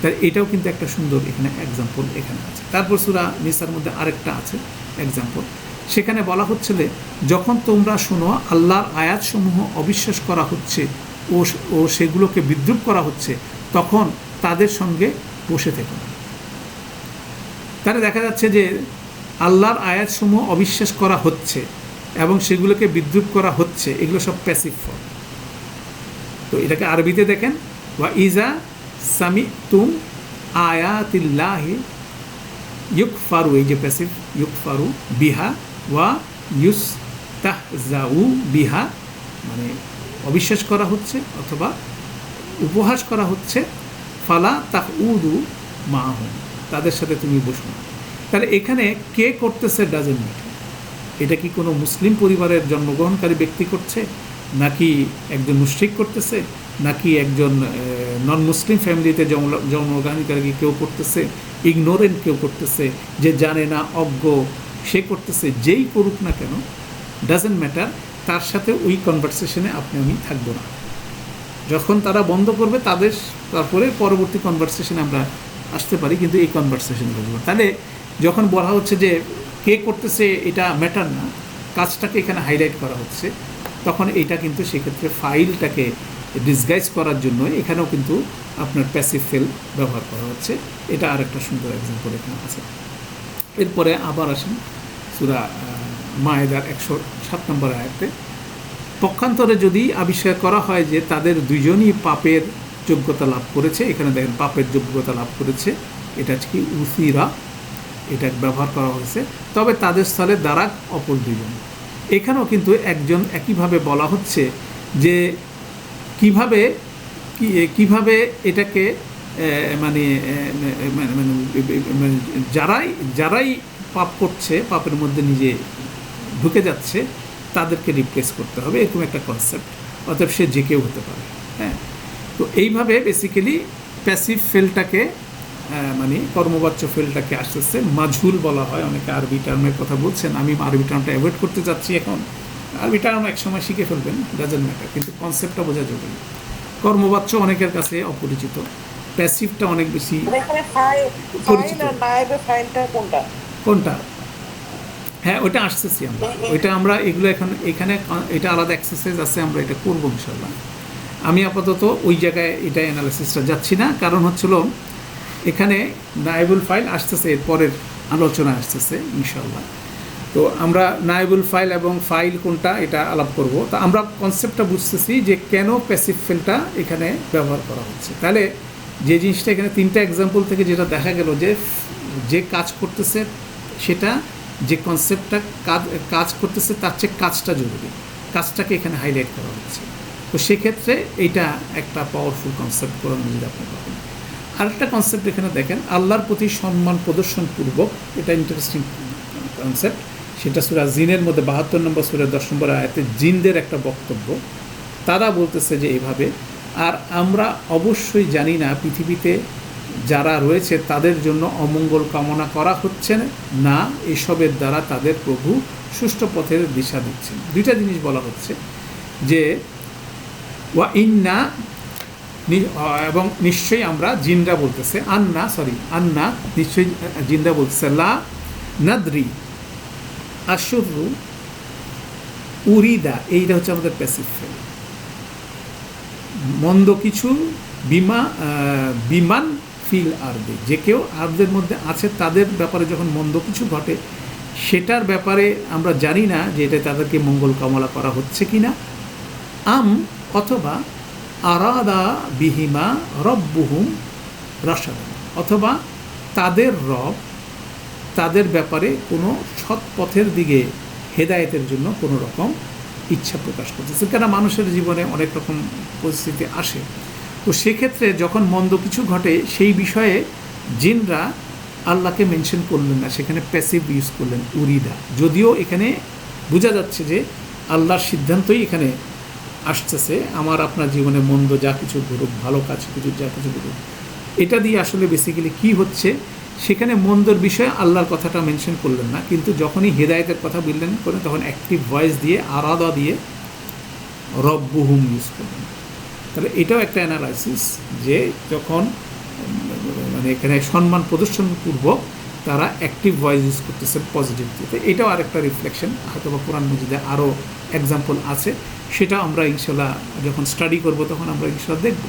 তাই এটাও কিন্তু একটা সুন্দর এখানে এক্সাম্পল এখানে আছে। তারপর সূরা নিসার মধ্যে আরেকটা আছে এক্সাম্পল, সেখানে বলা হচ্ছিল যখন তোমরা শোনো আল্লাহর আয়াতসমূহ অবিশ্বাস করা হচ্ছে ও সেগুলোকে বিদ্রূপ করা হচ্ছে, তখন তাদের সঙ্গে বসে থেকো না। তাহলে দেখা যাচ্ছে যে আল্লাহর আয়াতসমূহ অবিশ্বাস করা হচ্ছে এবং সেগুলোকে বিদ্রূপ করা হচ্ছে, এগুলো সব প্যাসিভ ফর্ম। তো এটাকে আরবিতে দেখেন, ওয়া ইজা সামিতুম আয়াতিল্লাহি ইউকফারু, এই যে প্যাসিভ, ইউকফারু বিহা ওয়া ইউস্তাহজাউ বিহা, মানে অবিশ্বাস করা হচ্ছে অথবা উপহাস করা হচ্ছে, ফালা তাকউদু মাহুম, তাদের সাথে তুমি বসো না। তাহলে এখানে কে করতেছে ডাজেন্ট ম্যাটার। এটা কি কোনো মুসলিম পরিবারের জন্মগ্রহণকারী ব্যক্তি করছে, নাকি একজন মুশরিক করতেছে, নাকি একজন নন মুসলিম ফ্যামিলিতে জন্মগ্রহণকারী কেউ করতেছে, ইগনোরেন্ট কেউ করতেছে, যে জানে না, অজ্ঞ, সে করতেছে, যেই করুক না কেন, ডাজেন্ট ম্যাটার, তার সাথে ওই কনভারসেশনে আপনি আমি থাকবো না। যখন তারা বন্ধ করবে তারপরে পরবর্তী কনভারসেশনে আমরা আসতে পারি, কিন্তু এই কনভারসেশন বলবো। তাহলে যখন বলা হচ্ছে যে কে করতেছে এটা ম্যাটার না, কাজটাকে এখানে হাইলাইট করা হচ্ছে, তখন এটা কিন্তু সেক্ষেত্রে ফাইলটাকে ডিসগাইজ করার জন্য এখানেও কিন্তু আপনার প্যাসিভ ফেল ব্যবহার করা হচ্ছে। এটা আরেকটা সুন্দর এক্সাম্পল এখানে আছে। এরপরে আবার আসেন সূরা মায়েদার 107 নম্বর আয়াতে, পক্ষান্তরে যদি আবিষ্কার করা হয় যে তাদের দুজনই পাপের যোগ্যতা লাভ করেছে, এখানে দেখেন পাপের যোগ্যতা লাভ করেছে, এটা হচ্ছে কি উসিরা, এটা ব্যবহার করা হয়েছে, তবে তাদের স্থলে দাঁড়াক অপর দুজন। এখানেও কিন্তু একজন একইভাবে বলা হচ্ছে যে কিভাবে এটাকে মানে যারাই পাপ করছে, পাপের মধ্যে নিজে ঢুকে যাচ্ছে, তাদেরকে রিপ্লেস করতে হবে, এরকম একটা কনসেপ্ট। অতএব সে যে কেউ হতে পারে। হ্যাঁ, তো এইভাবে বেসিক্যালি প্যাসিভ ফেলটাকে মানে কর্মবাচ্য ফেলটাকে আস্তে আস্তে মাজহুল বলা হয়। অনেকে আরবি টার্মের কথা বলছেন, আমি আরবি টার্মটা অ্যাভয়েড করতে যাচ্ছি এখন। আরবি টার্ম এক সময় শিখে ফেলবেন, ডাজেন্ট ম্যাটার, কিন্তু কনসেপ্টটা বোঝা জরুরি। কর্মবাচ্য অনেকের কাছে অপরিচিত, প্যাসিভটা অনেক বেশি পরিচিত। কোনটা? হ্যাঁ, ওইটা আসতেছি আমরা, ওইটা আমরা এগুলো এখানে এটা আলাদা এক্সারসাইজ আছে, আমরা এটা করবো ইনশাল্লাহ। আমি আপাতত ওই জায়গায় এটা অ্যানালাইসিসটা যাচ্ছি না, কারণ হচ্ছিল এখানে নায়েবুল ফাইল আসতেছে, এর পরের আলোচনা আসতেছে ইনশাল্লাহ। তো আমরা নায়েবুল ফাইল এবং ফাইল কোনটা এটা আলাপ করব। তো আমরা কনসেপ্টটা বুঝতেছি যে কেন প্যাসিভ ফেলটা এখানে ব্যবহার করা হচ্ছে। তাহলে যে জিনিসটা এখানে 3টা এক্সাম্পল থেকে যেটা দেখা গেল যে কাজ করতেছে, সেটা যে কনসেপ্টটা কাজ করতেছে তার চেয়ে কাজটা জরুরি, কাজটাকে এখানে হাইলাইট করা হচ্ছে। তো সেক্ষেত্রে এইটা একটা পাওয়ারফুল কনসেপ্ট কোরআন মাজিদে আপনি পাবেন। আরেকটা কনসেপ্ট এখানে দেখেন, আল্লাহর প্রতি সম্মান প্রদর্শনপূর্বক, এটা ইন্টারেস্টিং কনসেপ্ট। সেটা সূরা জিনের মধ্যে 72 নম্বর সূরা 10 নম্বর আয়াতে জিনদের একটা বক্তব্য। তারা বলতেছে যে এইভাবে, আর আমরা অবশ্যই জানি না পৃথিবীতে যারা রয়েছে তাদের জন্য অমঙ্গল কামনা করা হচ্ছে না, এসবের দ্বারা তাদের প্রভু সুষ্ঠু পথের দিশা দিচ্ছেন। দুইটা জিনিস বলা হচ্ছে যে ওয়া ইন্না, এবং নিশ্চয়ই আমরা, জিনরা বলতেছে, আন্না নিশ্চয়ই জিনরা বলতেছে, লা নাদরি আশুরু উরিদা, এইটা হচ্ছে আমাদের প্যাসিভ ফেল। মন্দ কিছু বিমান ফিল আরদে, যে কেউ আরদের মধ্যে আছে তাদের ব্যাপারে যখন মন্দ কিছু ঘটে, সেটার ব্যাপারে আমরা জানি না যে এটা তাদেরকে মঙ্গল কামনা করা হচ্ছে কিনা, অথবা আরাদা বিহিমা রব্বুহুম রাশাদ, অথবা তাদের রব তাদের ব্যাপারে কোনো সৎ পথের দিকে হেদায়েতের জন্য কোনো রকম ইচ্ছা প্রকাশ করতেছে। কেন মানুষের জীবনে অনেক রকম পরিস্থিতি আসে, তো সেক্ষেত্রে যখন মন্দ কিছু ঘটে সেই বিষয়ে জিনরা আল্লাহকে মেনশন করলেন না, সেখানে প্যাসিভ ইউজ করলেন উরিদা। যদিও এখানে বোঝা যাচ্ছে যে আল্লাহর সিদ্ধান্তই এখানে আসতেছে, আমার আপনার জীবনে মন্দ যা কিছু ঘটুক, ভালো কাজ কিছু যা কিছু ঘটুক, এটা দিয়ে আসলে বেসিক্যালি কী হচ্ছে, সেখানে মন্দর বিষয়ে আল্লাহর কথাটা মেনশন করলেন না, কিন্তু যখনই হেদায়েতের কথা বললেন করেন তখন অ্যাক্টিভ ভয়েস দিয়ে আরাদা দিয়ে রব্বুহুম ইউজ করলেন। তাহলে এটাও একটা অ্যানালাইসিস যে যখন মানে এখানে সম্মান প্রদর্শনপূর্বক তারা অ্যাক্টিভ ভয়েস ইউজ করতেছে পজিটিভ দিতে, এটাও আরেকটা রিফ্লেকশন। হয়তো বা কোরআন মাজিদে আরও এক্সাম্পল আছে, সেটা আমরা ইনশাল্লাহ যখন স্টাডি করব তখন আমরা ইনশাল্লাহ দেখব।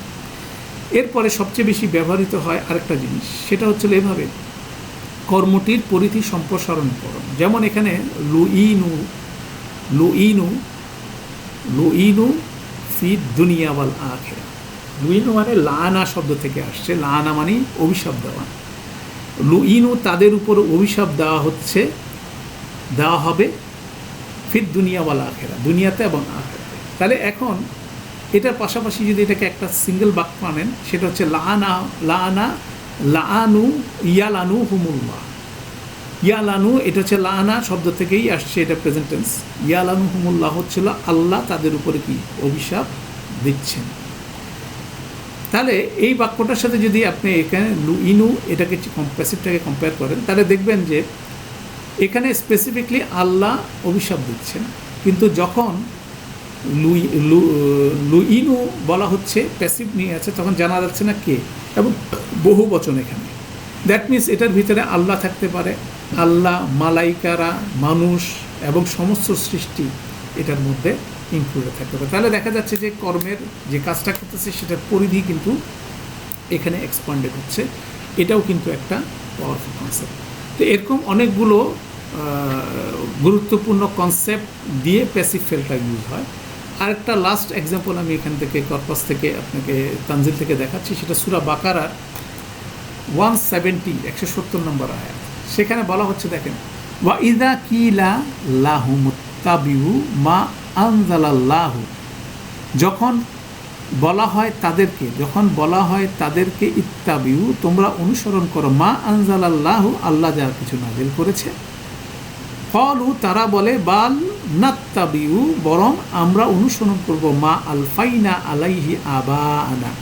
এরপরে সবচেয়ে বেশি ব্যবহৃত হয় আরেকটা জিনিস, সেটা হচ্ছে এভাবে কর্মটির পরিধি সম্প্রসারণকরণ। যেমন এখানে লুইনু লুইনু লুইনু ফি দুনিয়া ওয়াল আখিরা। লুইনু মানে লানা শব্দ থেকে আসছে, লানা মানে অভিশাপ দেওয়া। লুইনু তাদের উপর অভিশাপ দেওয়া হবে ফির দুনিয়া ওয়াল আখিরা, দুনিয়াতে এবং আখিরাতে। তাহলে এখন এটার পাশাপাশি যদি এটাকে একটা সিঙ্গেল বাক্য আনেন, সেটা হচ্ছে লাআনু ইয়ালানু হুমুল্লাহ। ইয়ালানু এটা হচ্ছে লানা শব্দ থেকেই আসছে, এটা প্রেজেন্ট টেন্স। ইয়ালানু হুমুল্লাহ হচ্ছিল আল্লাহ তাদের উপরে কি অভিশাপ দিচ্ছেন। তাহলে এই বাক্যটার সাথে যদি আপনি এখানে লুইনু এটাকে প্যাসিভটাকে কম্পেয়ার করেন, তাহলে দেখবেন যে এখানে স্পেসিফিকলি আল্লাহ অভিশাপ দিচ্ছেন, কিন্তু যখন লুইনু বলা হচ্ছে প্যাসিভ নিয়ে আছে, তখন জানা যাচ্ছে না কে, এবং বহু বচন এখানে। দ্যাট মিনস এটার ভিতরে আল্লাহ থাকতে পারে, আল্লাহ, মালাইকারা, মানুষ এবং সমস্ত সৃষ্টি এটার মধ্যে ইনক্লুডেড থাকতে পারে। তাহলে দেখা যাচ্ছে যে কর্মের যে কাজটা করতেছে সেটার পরিধি কিন্তু এখানে এক্সপান্ডেড হচ্ছে। এটাও কিন্তু একটা পাওয়ারফুল কনসেপ্ট। তো এরকম অনেকগুলো গুরুত্বপূর্ণ কনসেপ্ট দিয়ে প্যাসিভ ফেলটা ইউজ হয়। আরেকটা লাস্ট এক্সাম্পল আমি এখান থেকে কর্পাস থেকে আপনাকে তানজিল থেকে দেখাচ্ছি, সেটা সূরা বাকারার 170 নম্বর আয়াত। সেখানে বলা হচ্ছে, দেখেন, ওয়া ইযা কিলা লাহুমুত্তাবিউ মা আনজালাল্লাহু, যখন বলা হয় তাদেরকে ইত্তাবিউ, তোমরা অনুসরণ করো, মা আনজালাল্লাহু, আল্লাহ যা কিছু নাযিল করেছে। ক্বালু, তারা বলে, বাল নাত্তাবিউ, বরং আমরা অনুসরণ করব, মা আলফাইনা আলাইহি আবাআনা,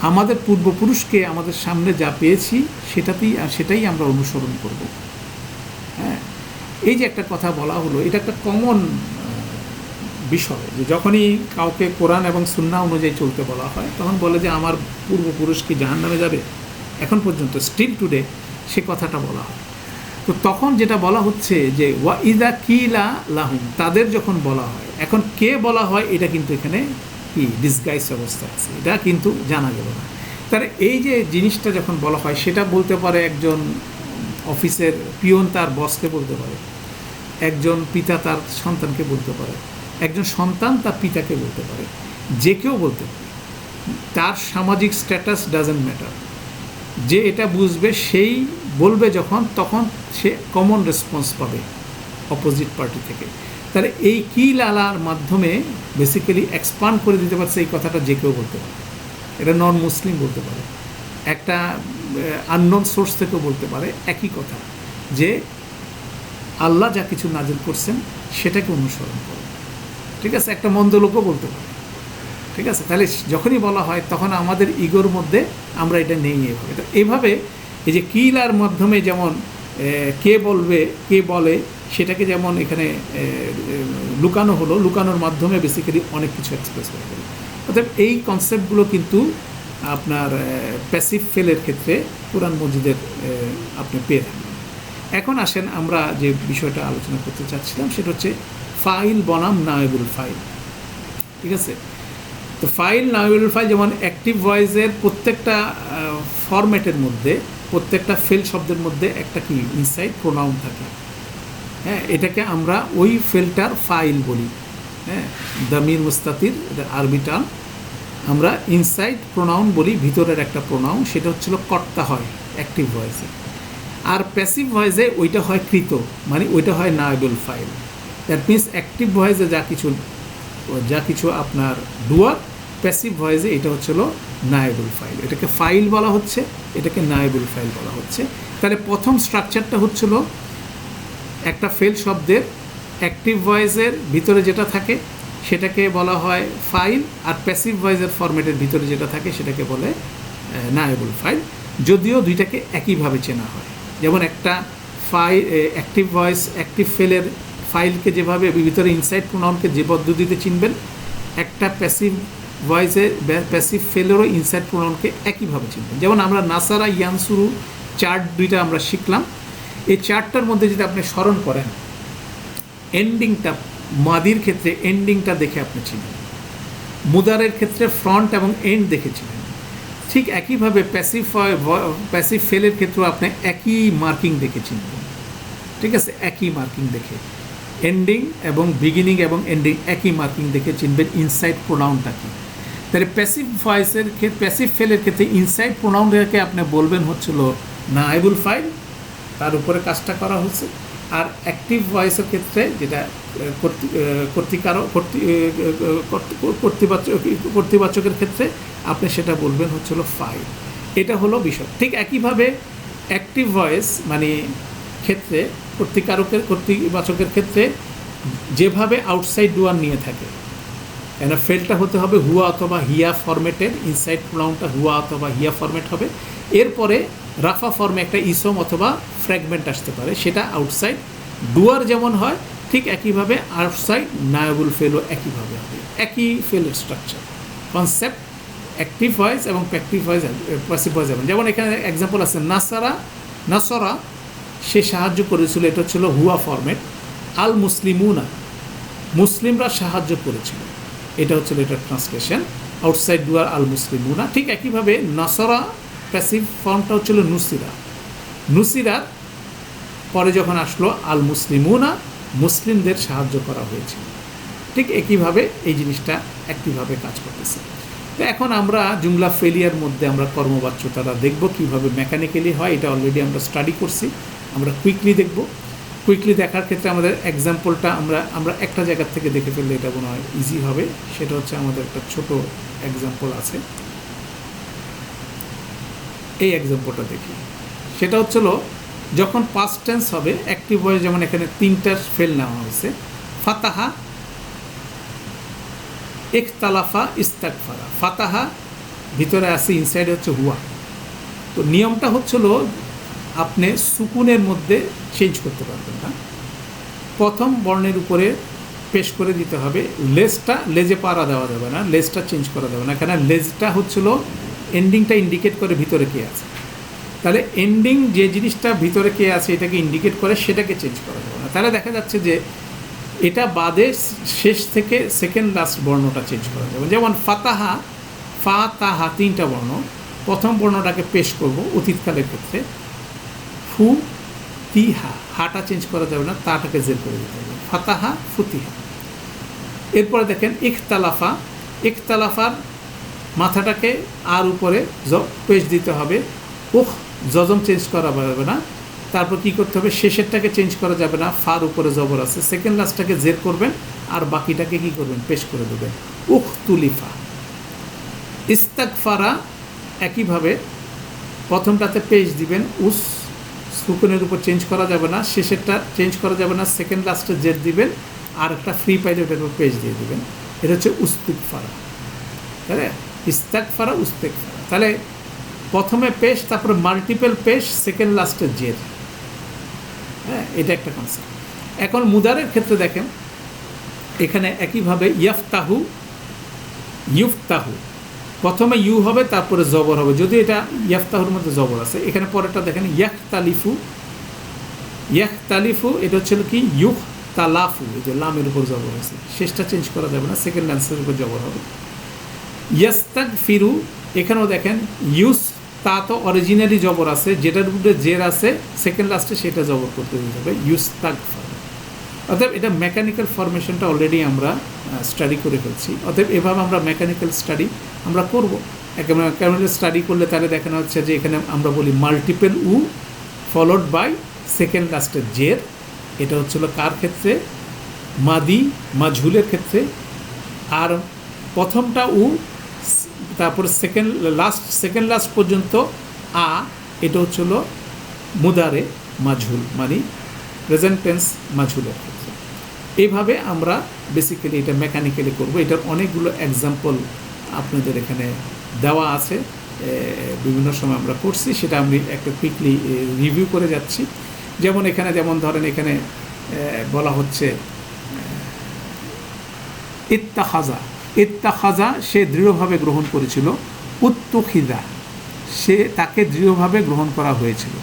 আমাদের পূর্বপুরুষকে আমাদের সামনে যা পেয়েছি সেটাই আমরা অনুসরণ করব। হ্যাঁ, এই যে একটা কথা বলা হলো, এটা একটা কমন বিষয়, যে যখনই কাউকে কোরআন এবং সুন্নাহ অনুযায়ী চলতে বলা হয়, তখন বলে যে আমার পূর্বপুরুষ কি জাহান্নামে যাবে। এখন পর্যন্ত স্টিল টুডে সে কথাটা বলা হয়। তো তখন যেটা বলা হচ্ছে যে ওয়া ইযা কিলা লাহুম, তাদের যখন বলা হয়, এখন কে বলা হয় এটা কিন্তু এখানে কি ডিসগাইজ অবস্থা আছে, এটা কিন্তু জানা গেল না। তার এই যে জিনিসটা যখন বলা হয়, সেটা বলতে পারে একজন অফিসের পিয়ন তার বসকে বলতে পারে, একজন পিতা তার সন্তানকে বলতে পারে, একজন সন্তান তার পিতাকে বলতে পারে, যে কেউ বলতে পারে। তার সামাজিক স্ট্যাটাস ডাজেন্ট ম্যাটার। যে এটা বুঝবে সেই বলবে যখন, তখন সে কমন রেসপন্স পাবে অপোজিট পার্টি থেকে। তাহলে এই কি লালার মাধ্যমে বেসিক্যালি এক্সপান্ড করে দিতে পারছে এই কথাটা যে কেউ বলতে পারে। এটা নন মুসলিম বলতে পারে, একটা আননোন সোর্স থেকেও বলতে পারে একই কথা, যে আল্লাহ যা কিছু নাজিল করছেন সেটাকে অনুসরণ করে। ঠিক আছে, একটা মন্দ লোকও বলতে পারে। ঠিক আছে, তাহলে যখনই বলা হয় তখন আমাদের ইগোর মধ্যে আমরা এটা নেই। এইভাবে এই যে কিলার মাধ্যমে যেমন কে বলবে, কে বলে, সেটাকে যেমন এখানে লুকানো হলো, লুকানোর মাধ্যমে বেসিক্যালি অনেক কিছু এক্সপ্রেস করা গেল। অর্থাৎ এই কনসেপ্টগুলো কিন্তু আপনার প্যাসিভ ফেলের ক্ষেত্রে কোরআন মজিদের আপনি পেয়ে থাকবেন। এখন আসেন আমরা যে বিষয়টা আলোচনা করতে চাচ্ছিলাম, সেটা হচ্ছে ফাইল বনাম নায়েবুল ফাইল। ঠিক আছে, তো ফাইল, নায়েবুল ফাইল, যেমন অ্যাক্টিভ ভয়েসের প্রত্যেকটা ফরম্যাটের মধ্যে, প্রত্যেকটা ফেল শব্দের মধ্যে একটা কি ইনসাইড প্রোনাউন থাকে। হ্যাঁ, এটাকে আমরা ওই ফেলটার ফাইল বলি। হ্যাঁ, দামির মুস্তাতির, এটা আরবি টার্ম। আমরা ইনসাইড প্রোনাউন বলি, ভিতরের একটা প্রোনাউন, সেটা হচ্ছিল কর্তা হয় অ্যাক্টিভ ভয়েসে। আর প্যাসিভ ভয়েসে ওইটা হয় কৃত, মানে ওইটা হয় নায়েবুল ফাইল। দ্যাট মিনস অ্যাক্টিভ ভয়েসে যা কিছু আপনার ডুয়ার, প্যাসিভ ভয়েসে এটা হচ্ছিল নায়েবুল ফাইল। এটাকে ফাইল বলা হচ্ছে, এটাকে নায়েবুল ফাইল বলা হচ্ছে। তাহলে প্রথম স্ট্রাকচারটা হচ্ছিল একটা ফেল শব্দের অ্যাক্টিভ ভয়েসের ভিতরে যেটা থাকে সেটাকে বলা হয় ফাইল, আর প্যাসিভ ভয়েসের ফরম্যাটের ভিতরে যেটা থাকে সেটাকে বলে নায়েবুল ফাইল। যদিও দুইটাকে একইভাবে চেনা হয়। যেমন একটা অ্যাক্টিভ ভয়েস, অ্যাক্টিভ ফেলের ফাইলকে যেভাবে ভিতরে ইনসাইড প্রোনাউনকে যে পদ্ধতিতে চিনবেন, একটা প্যাসিভ ভয়েসের প্যাসিভ ফেলেরও ইনসাইড প্রোনাউনকে একইভাবে চিনবেন। যেমন আমরা নাসারা, ইয়ানসুরু চার্ট দুইটা আমরা শিখলাম। এই চার্টটার মধ্যে যদি আপনি স্মরণ করেন, এন্ডিংটা, মাদির ক্ষেত্রে এন্ডিংটা দেখে আপনি চিনবেন, মুদারের ক্ষেত্রে ফ্রন্ট এবং এন্ড দেখেছিলেন, ঠিক একইভাবে প্যাসিভ ফেলের ক্ষেত্রেও আপনি একই মার্কিং দেখে চিনবেন, ঠিক আছে, একই মার্কিং দেখে এন্ডিং এবং বিগিনিং এবং এন্ডিং একই মার্কিং দেখে চিনবেন ইনসাইড প্রোনাউনটা কি। তাহলে প্যাসিভ ভয়েসের ক্ষেত্রে, প্যাসিভ ফেলের ক্ষেত্রে ইনসাইড প্রোনাউনটাকে আপনি বলবেন হচ্ছিল নায়েবুল ফাইল, তার উপরে কাজটা করা হচ্ছে। আর অ্যাক্টিভ ভয়েসের ক্ষেত্রে যেটা কর্তৃবাচকের ক্ষেত্রে আপনি সেটা বলবেন হচ্ছিল ফাইল। এটা হলো বিষয়। ঠিক একইভাবে অ্যাক্টিভ ভয়েস মানে ক্ষেত্রে কর্তৃবাচকের ক্ষেত্রে যেভাবে আউটসাইড ডুয়ার নিয়ে থাকে, কেন ফেলটা হতে হবে হুয়া অথবা হিয়া ফরম্যাটের, ইনসাইড প্রোনাউনটা হুয়া অথবা হিয়া ফরম্যাট হবে। এরপরে রাফা ফর্মে একটা ইসম অথবা ফ্র্যাগমেন্ট আসতে পারে, সেটা আউটসাইড ডুয়ার যেমন হয় ঠিক একইভাবে আউটসাইড নায়াবুল ফেলও একইভাবে হবে, একই ফেলের স্ট্রাকচার কনসেপ্ট। অ্যাক্টিভ ভয়েস এবং প্যাসিভ ভয়েস যেমন এখানে এক্সাম্পল আছে নাসরা সে সাহায্য করেছিল, এটা হচ্ছিল হুয়া ফরম্যাট। আল মুসলিমুনা মুসলিমরা সাহায্য করেছিল, এটা হচ্ছিল এটার ট্রান্সলেশন আউটসাইড ডুয়ার আল মুসলিমুনা। ঠিক একইভাবে নাসরা প্যাসিভ ফর্মটা হচ্ছিল নুসিরার পরে যখন আসলো আল মুসলিমুনা মুসলিমদের সাহায্য করা হয়েছিল। ঠিক একইভাবে এই জিনিসটা একইভাবে কাজ করতেছে। তো এখন আমরা জুমলা ফেলিয়ার মধ্যে আমরা কর্মবাচ্যতাটা দেখব কীভাবে মেকানিক্যালি হয়। এটা অলরেডি আমরা স্টাডি করছি, আমরা কুইকলি দেখব। কুইকলি দেখার ক্ষেত্রে আমাদের এক্সাম্পলটা আমরা একটা জায়গার থেকে দেখে ফেললে এটা মনে হয় ইজি হবে। সেটা হচ্ছে আমাদের একটা ছোট এক্সাম্পল আছে, এই এক্সাম্পলটা দেখি। সেটা হচ্ছিল যখন পাস্ট টেন্স হবে অ্যাক্টিভ ভয়েস, যেমন এখানে 3টা ফেল নেওয়া হয়েছে, ফাতাহা, ইখতালাফা, ইস্তাগফারা। ফাতাহা ভিতরে আছে, ইনসাইডে হচ্ছে হুয়া। তো নিয়মটা হচ্ছিল আপনি সুকুনের মধ্যে চেঞ্জ করতে পারবেন না, প্রথম বর্ণের উপরে পেশ করে দিতে হবে। লেজে পাড়া দেওয়া যাবে না, লেজটা চেঞ্জ করা যাবে না, কেন লেজটা হচ্ছিল এন্ডিংটা ইন্ডিকেট করে ভিতরে কে আছে। তাহলে এন্ডিং যে জিনিসটা ভিতরে কে আছে এটাকে ইন্ডিকেট করে, সেটাকে চেঞ্জ করা যাবে না। তাহলে দেখা যাচ্ছে যে এটা বাদে শেষ থেকে সেকেন্ড লাস্ট বর্ণটা চেঞ্জ করা যাবে। যেমন ফাতাহা, ফা তাহা 3টা বর্ণ, প্রথম বর্ণটাকে পেশ করব অতীতকালের ক্ষেত্রে, ফু তিহা, হাটা চেঞ্জ করা যাবে না, তাটাকে জের করে দিতে হবে, ফাতাহা ফুতিহা। এরপরে দেখেন ইখতালাফার মাথাটাকে আর উপরে পেশ দিতে হবে, জজম চেঞ্জ করা যাবে না। তারপর কি করতে হবে, শেষেরটাকে চেঞ্জ করা যাবে না, ফার উপরে জবর আছে, সেকেন্ড লাস্টটাকে জের করবেন আর বাকিটাকে কি করবেন, পেশ করে দেবেন। তুলিফা। ইস্তাগফারা একইভাবে প্রথমটাতে পেশ দিবেন, সুকুনের উপর চেঞ্জ করা যাবে না, শেষেরটা চেঞ্জ করা যাবে না, সেকেন্ড লাস্টে জের দিবেন আর একটা ফ্রি পাইলে ওটার উপর পেজ দিয়ে দেবেন। এটা হচ্ছে উস্তুগফারা, তাহলে ইস্তাগফারা, উস্তুগফারা। তাহলে প্রথমে পেশ, তারপরে মাল্টিপল পেশ, সেকেন্ড লাস্টে জের। হ্যাঁ, এটা একটা কনসেপ্ট। এখন মুদারের ক্ষেত্রে দেখেন এখানে একইভাবে ইউফতাহু প্রথমে ইউ হবে, তারপরে জবর হবে, যদি এটা ইয়াফতাহুর মধ্যে জবর আছে। এখানে পরেরটা দেখেন ইয়াখতালিফু, এটা হচ্ছে কি ইউখতালাফু, এই যে লামের উপর জবর আছে, শেষটা চেঞ্জ করা যাবে না, সেকেন্ড লাস্টের উপর জবর হবে। ইয়াস্তাগফিরু, এখানেও দেখেন তা তো অরিজিনালি জবর আছে, যেটার উপরে জের আছে সেকেন্ড লাস্টে সেটা জবর করতে দিতে হবে, ইউস্তাগফার। অতএব এটা মেকানিক্যাল ফরমেশনটা অলরেডি আমরা স্টাডি করে ফেলছি। অতএব এভাবে আমরা মেকানিক্যাল স্টাডি আমরা করবো। মেকানিক্যাল স্টাডি করলে তাহলে দেখানো হচ্ছে যে এখানে আমরা বলি মাল্টিপল ফলোড বাই সেকেন্ড লাস্টের জের। এটা হচ্ছিল কার ক্ষেত্রে, মাঝহুলের ক্ষেত্রে। আর প্রথমটা তারপরে সেকেন্ড লাস্ট পর্যন্ত এটা হচ্ছিল মুদারে মাঝহুল, মানে প্রেজেন্ট টেন্স মাঝহুলের ক্ষেত্রে। এইভাবে আমরা বেসিক্যালি এটা মেকানিক্যালি করব। এটার অনেকগুলো এক্সাম্পল আপনাদের এখানে দেওয়া আছে, বিভিন্ন সময় আমরা করছি, সেটা আমি একটা কুইকলি রিভিউ করে যাচ্ছি। যেমন ধরেন এখানে বলা হচ্ছে ইত্তাখাজা সে দৃঢ়ভাবে গ্রহণ করেছিল, উত্তুখিদা তাকে দৃঢ়ভাবে গ্রহণ করা হয়েছিল,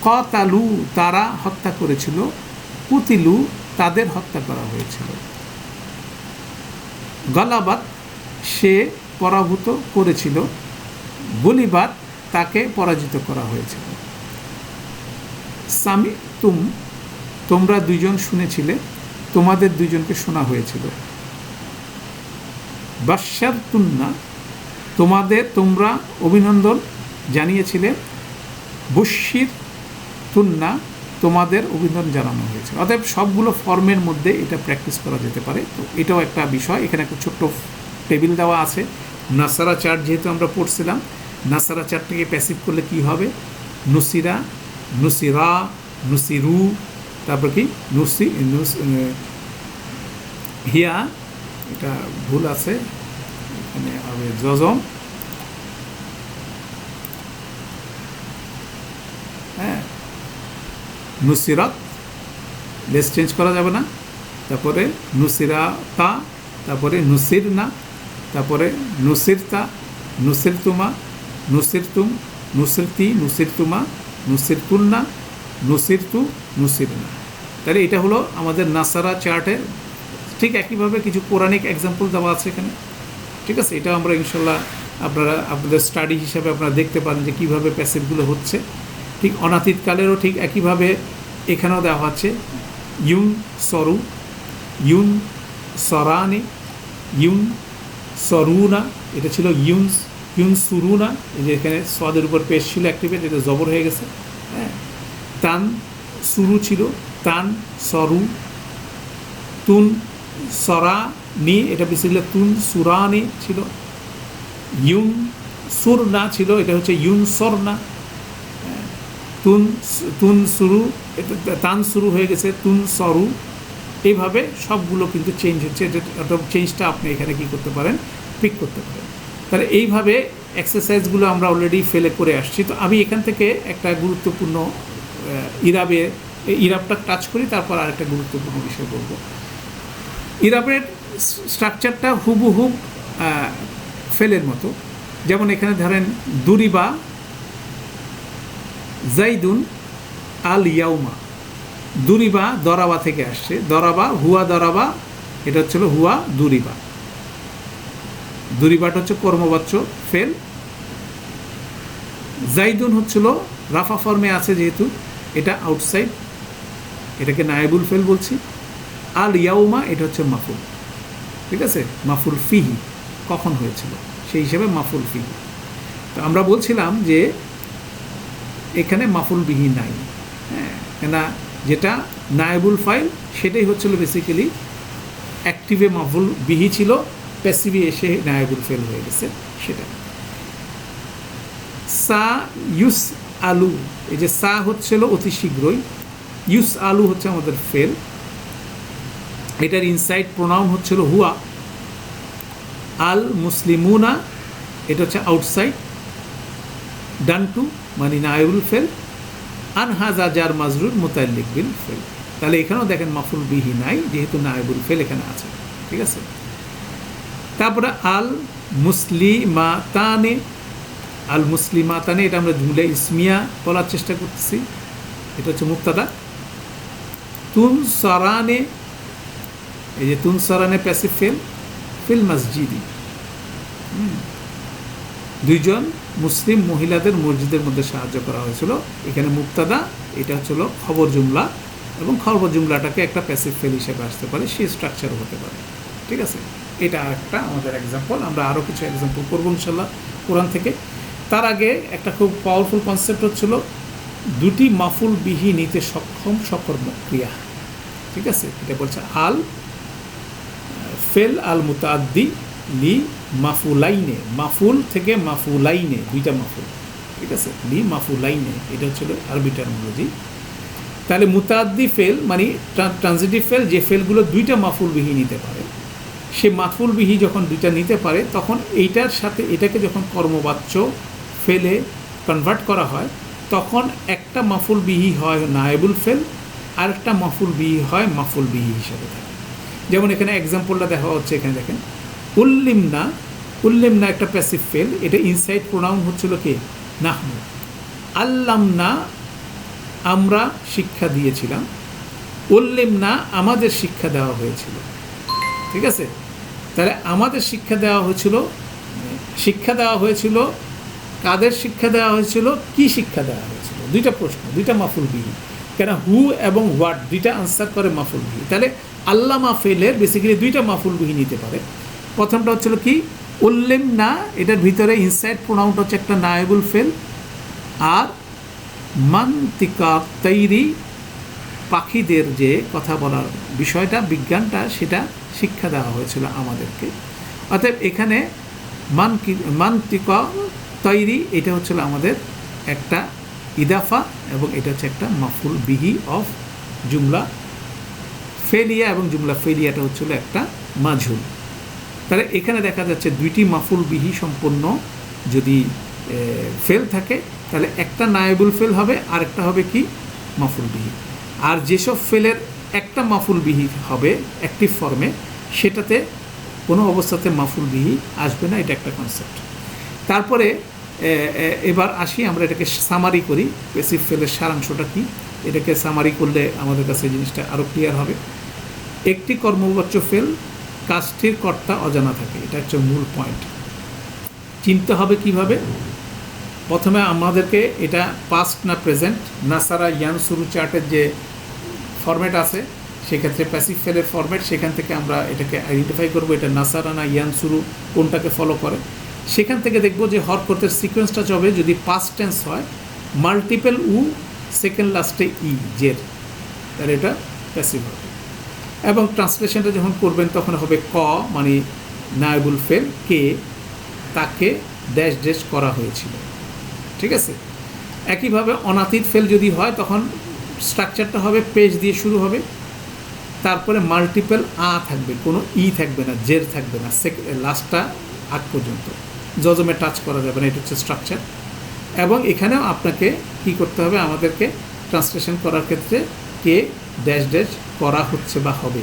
কতালু তারা হত্যা করেছিল, কুতিলু তাদের হত্যা করা হয়েছিল, গলাবাত সে পরাভূত করেছিল, গুলিবাত, তাকে পরাজিত করা হয়েছিল। সামি তোমরা দুইজন শুনেছিলে, তোমাদের দুইজনকে শোনা হয়েছিল। বাশার তুন্না, তোমরা অভিনন্দন জানিয়েছিলে। বশির তুন্না, তোমাদের অভিনন্দন জানানো হয়েছে। অতএব সবগুলো ফর্মের মধ্যে এটা প্র্যাকটিস করা যেতে পারে। তো এটাও একটা বিষয়। এখানে একটা ছোট্ট টেবিল দেওয়া আছে। নাসারা চার্ট যেহেতু আমরা পড়ছিলাম, নাসারা চার্টটাকে প্যাসিভ করলে কি হবে? নুসিরা, নুসিরা, নুসিরু, তারপর কি হিয়া, এটা ভুল আছে, এখানে হবে জজম, হ্যাঁ, নুসিরাত, লেস চেঞ্জ করা যাবে না। তারপরে নুসিরাতা, তারপরে নুসিরনা, তারপরে নুসিরতা, নুসিরতুমা, নুসিরতুম, নুসিরতি, নুসিরতুমা, নুসিরতুন্না, নুসিরতু, নুসিরনা। তাহলে এটা হলো আমাদের নাসারা চার্টের। ঠিক একইভাবে কিছু পৌরাণিক এক্সাম্পল দেওয়া আছে এখানে, ঠিক আছে। এটা আমরা ইনশাল্লাহ আপনাদের স্টাডি হিসাবে আপনারা দেখতে পারেন যে কীভাবে প্যাসেজগুলো হচ্ছে। ঠিক অনাতীতকালেরও ঠিক একইভাবে এখানেও দেওয়া হচ্ছে। ইউন সরু, ইউন সরানি, ইউন সরুনা, এটা ছিল ইউন সুরুনা, এই যে এখানে সোয়াদের উপর পেশ ছিল অ্যাক্টিভেট, এটা জবর হয়ে গেছে, হ্যাঁ। তান সুরু ছিল, তান সরু, তুন সরানি, এটা বেসিক্যালি তুন সুরানি ছিল। ইউন সুরনা ছিল, এটা হচ্ছে ইউন সরনা। তুন সুরু, এটা তান শুরু হয়ে গেছে, তুন সরু। এইভাবে সবগুলো কিন্তু চেঞ্জ হচ্ছে। চেঞ্জটা আপনি এখানে কি করতে পারেন? পিক করতে পারেন। তাহলে এইভাবে এক্সারসাইজগুলো আমরা অলরেডি ফেলে করে আসছি। তো আমি এখান থেকে একটা গুরুত্বপূর্ণ ইরাবটা টাচ করি, তারপর আরেকটা গুরুত্বপূর্ণ বিষয় বলবো। ইরাবের স্ট্রাকচারটা হুবহুব ফেলের মতো। যেমন এখানে ধরেন দুরিবা জাইদুন আল ইয়াউমা, দুরিবা দরাবা থেকে আসছে, দরাবা হুয়া দরাবা, এটা হচ্ছিল হুয়া দুরিবা। দুরিবাটা হচ্ছে কর্মবাচ্য ফেল। জাইদুন হচ্ছিল রাফা ফর্মে আছে যেহেতু, এটা আউটসাইড, এটাকে নায়েবুল ফেল বলছি। আল ইয়াউমা, এটা হচ্ছে মাফুল, ঠিক আছে। মাফুল ফিহি কখন হয়েছিল সেই হিসেবে মাফুল ফিহি। তো আমরা বলছিলাম যে এখানে মাফুল বিহি নাই, হ্যাঁ, কেন যেটা নায়েবুল ফাইল সেটাই হচ্ছিল বেসিক্যালি অ্যাক্টিভে মাফুল বিহি ছিল, প্যাসিভে এসে নায়েবুল ফেল হয়ে গেছে সেটা। সা ইউস আলু, এই যে সা হচ্ছিল অতি শীঘ্রই, ইউস আলু হচ্ছে আমাদের ফেল। এটার ইনসাইড প্রোনাউন হচ্ছিল হুয়া। আল মুসলিমুনা, এটা হচ্ছে আউটসাইড, ডান টু মানে নায়েবুল ফেল। আনহাজা জার মাজরুর মুতাল্লিক বিল ফেল। তাহলে এখানেও দেখেন মাফুল বিহি নাই, যেহেতু নায়েবুল ফেল এখানে আছে, ঠিক আছে। তারপরে আল মুসলিমাতানে, আল মুসলিমাতানে, এটা আমরা জুমলা ইসমিয়া বলার চেষ্টা করতেছি, এটা হচ্ছে মুক্তাদা। তুন সরানে, এই যে তুন সরানে প্যাসিভ ফেল, ফিল মসজিদি, দুইজন মুসলিম মহিলাদের মসজিদের মধ্যে সাহায্য করা হয়েছিল। এখানে মুক্তাদা, এটা হচ্ছিল খবর জুমলা, এবং খবর জুমলাটাকে একটা প্যাসিভ ফেল হিসেবে আসতে পারে, সেই স্ট্রাকচারও হতে পারে, ঠিক আছে। এটা একটা আমাদের এক্সাম্পল। আমরা আরও কিছু এক্সাম্পল করবো ইনশাল্লাহ কোরআন থেকে। তার আগে একটা খুব পাওয়ারফুল কনসেপ্ট হচ্ছিল দুটি মাফুল বিহি নিতে সক্ষম সকর্ম ক্রিয়া, ঠিক আছে। এটা বলছে আল ফেল আল মুতাআদ্দি লি মাফুলাইনে, মাফুল থেকে মাফুলাইনে, দুইটা মাফুল, ঠিক আছে। লি মাফুলাইনে, এটা হচ্ছিল আরবি টার্মিনোলজি। তাহলে মুতাআদ্দি ফেল মানে ট্রানজিটিভ ফেল, যে ফেলগুলো দুইটা মাফুল বিহি নিতে পারে। সে মাফুল বিহি যখন দুইটা নিতে পারে, তখন এইটার সাথে এটাকে যখন কর্মবাচ্য ফেলে কনভার্ট করা হয়, তখন একটা মাফুল বিহি হয় নায়েবুল ফেল, আরেকটা মাফুল বিহি হয় মাফুল বিহি হিসাবে থাকে। যেমন এখানে এক্সাম্পলটা দেখা হচ্ছে, এখানে দেখেন উল্লিমনা, উল্লিমনা একটা প্যাসিভ ফেল, এটা ইনসাইড প্রোনাউন হচ্ছিল কি? নাহনু। আল্লামনা, আমরা শিক্ষা দিয়েছিলাম। উল্লিমনা, আমাদের শিক্ষা দেওয়া হয়েছিল, ঠিক আছে। তাহলে আমাদের শিক্ষা দেওয়া হয়েছিল কাদের শিক্ষা দেওয়া হয়েছিল, কি শিক্ষা দেওয়া হয়েছিল? দুইটা প্রশ্ন, দুইটা মাফুল বিহি। কেন হু এবং হোয়াট দুইটা আনসার করে মাফুল বিহি। তাহলে আল্লামা ফেলের বেসিক্যালি দুইটা মাফুল বিহি নিতে পারে। প্রথমটা হচ্ছিল কি, উল্লেম না, এটার ভিতরে ইনসাইড প্রোনাউনটা হচ্ছে একটা নায়েবুল ফেল। আর মান্তিকা তৈরি, পাখিদের যে কথা বলার বিষয়টা, বিজ্ঞানটা, সেটা শিক্ষা দেওয়া হয়েছিল আমাদেরকে। অতএব এখানে মান্তিকা তৈরি এটা হচ্ছিল আমাদের একটা ইদাফা, এবং এটা হচ্ছে একটা মাফুল বিহি অফ জুমলা ফেলিয়া, এবং জুমলা ফেলিয়াটা হচ্ছিল একটা মাজহুল। তাহলে এখানে দেখা যাচ্ছে দুইটি মাফুল বিহি সম্পন্ন যদি ফেল থাকে, তাহলে একটা নায়েবুল ফেল হবে, আর একটা হবে কি মাফুল বিহি। আর যেসব ফেলের একটা মাফুল বিহি হবে অ্যাক্টিভ ফর্মে, সেটাতে কোনো অবস্থাতে মাফুল বিহি আসবে না, এটা একটা কনসেপ্ট। তারপরে এবার আসি, আমরা এটাকে সামারি করি, প্যাসিভ ফেলের সারাংশটা কি, এটাকে সামারি করলে আমাদের কাছে জিনিসটা আরও ক্লিয়ার হবে। একটি কর্মবাচ্য ফেল কাজটির কর্তা অজানা থাকে, এটা হচ্ছে মূল পয়েন্ট। চিনতে হবে কিভাবে? প্রথমে আমাদেরকে এটা পাস্ট না প্রেজেন্ট, নাসারা ইয়ানসুরু চার্টের যে ফরম্যাট আছে, সেক্ষেত্রে প্যাসিভ ফেলের ফরম্যাট, সেখান থেকে আমরা এটাকে আইডেন্টিফাই করবো এটা নাসারা না ইয়ানসুরু কোনটাকে ফলো করে। সেখান থেকে দেখবো যে হরকতের সিকোয়েন্সটা চবে যদি পাস্ট টেন্স হয়, মাল্টিপল উ, সেকেন্ড লাস্টে ই, জের, তাহলে এটা প্যাসিভ হবে। এবং ট্রান্সলেশনটা যখন করবেন তখন হবে ক মানে নায়েবুল ফেল, কে তাকে ড্যাশ ড্যাশ করা হয়েছিল, ঠিক আছে। একইভাবে অনাতীত ফেল যদি হয়, তখন স্ট্রাকচারটা হবে পেজ দিয়ে শুরু হবে, তারপরে মাল্টিপল আ থাকবে, কোনো ই থাকবে না, জের থাকবে না, লাস্টটা আগ পর্যন্ত, জজমে টাচ করা যাবে না, এটা হচ্ছে স্ট্রাকচার। এবং এখানেও আপনাকে কি করতে হবে, আমাদেরকে ট্রান্সলেশন করার ক্ষেত্রে কে ড্যাশ ড্যাশ করা হচ্ছে বা হবে,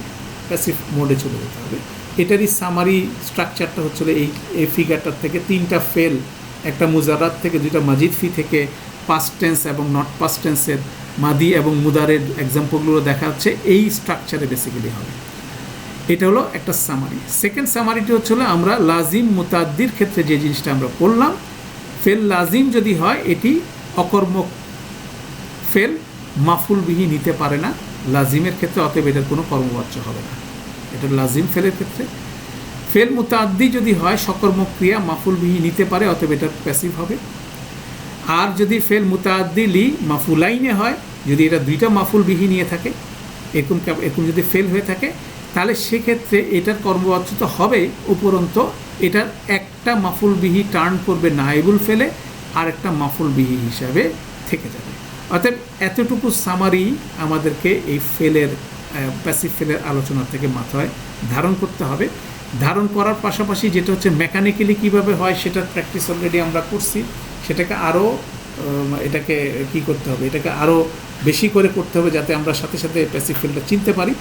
প্যাসিভ মোডে চলে যেতে হবে। এটারই সামারি স্ট্রাকচারটা হচ্ছিল এই ফিগারটার থেকে তিনটা ফেল, একটা মুজারাত থেকে, দুইটা মাজিদ ফি থেকে, পাস্ট টেন্স এবং নট পাস্ট টেন্সের মাদি এবং মুদারের এক্সাম্পলগুলো দেখা যাচ্ছে এই স্ট্রাকচারে বেসিক্যালি হবে। এটা হলো একটা সামারি। সেকেন্ড সামারিটি হচ্ছিল আমরা লাজিম মুতাদ্দির ক্ষেত্রে যে জিনিসটা আমরা পড়লাম, ফেল লাজিম যদি হয় এটি অকর্মক ফেল, মাফুল বিহি নিতে পারে না লাজিমের ক্ষেত্রে, অতএব এটার কোনো কর্মবাচ্য হবে না, এটা লাজিম ফেলের ক্ষেত্রে। ফেল মুতাদ্দি যদি হয় সকর্মক ক্রিয়া, মাফুল বিহি নিতে পারে, অতএব এটা প্যাসিভ হবে। আর যদি ফেল মুতাদ্দি লি মাফুলাইনে হয়, যদি এটা দুইটা মাফুল বিহি নিয়ে থাকে, এরকম যদি ফেল হয়ে থাকে, তাহলে সেক্ষেত্রে এটার কর্মবাচ্য তো হবে, উপরন্ত এটার একটা মাফুল বিহি টার্ন করবে নায়েবুল ফেলে, আর একটা মাফুল বিহি হিসাবে থেকে যাবে। অর্থাৎ এতটুকু সামারি আমাদেরকে এই ফেলের প্যাসিভ ফেলের আলোচনা থেকে মাথায় ধারণ করতে হবে। ধারণ করার পাশাপাশি যেটা হচ্ছে মেকানিক্যালি কীভাবে হয় সেটার প্র্যাকটিস অলরেডি আমরা করছি, সেটাকে আরও এটাকে কি করতে হবে, এটাকে আরও বেশি করে করতে হবে যাতে আমরা সাথে সাথে প্যাসিভ ফেলটা চিনতে পারি,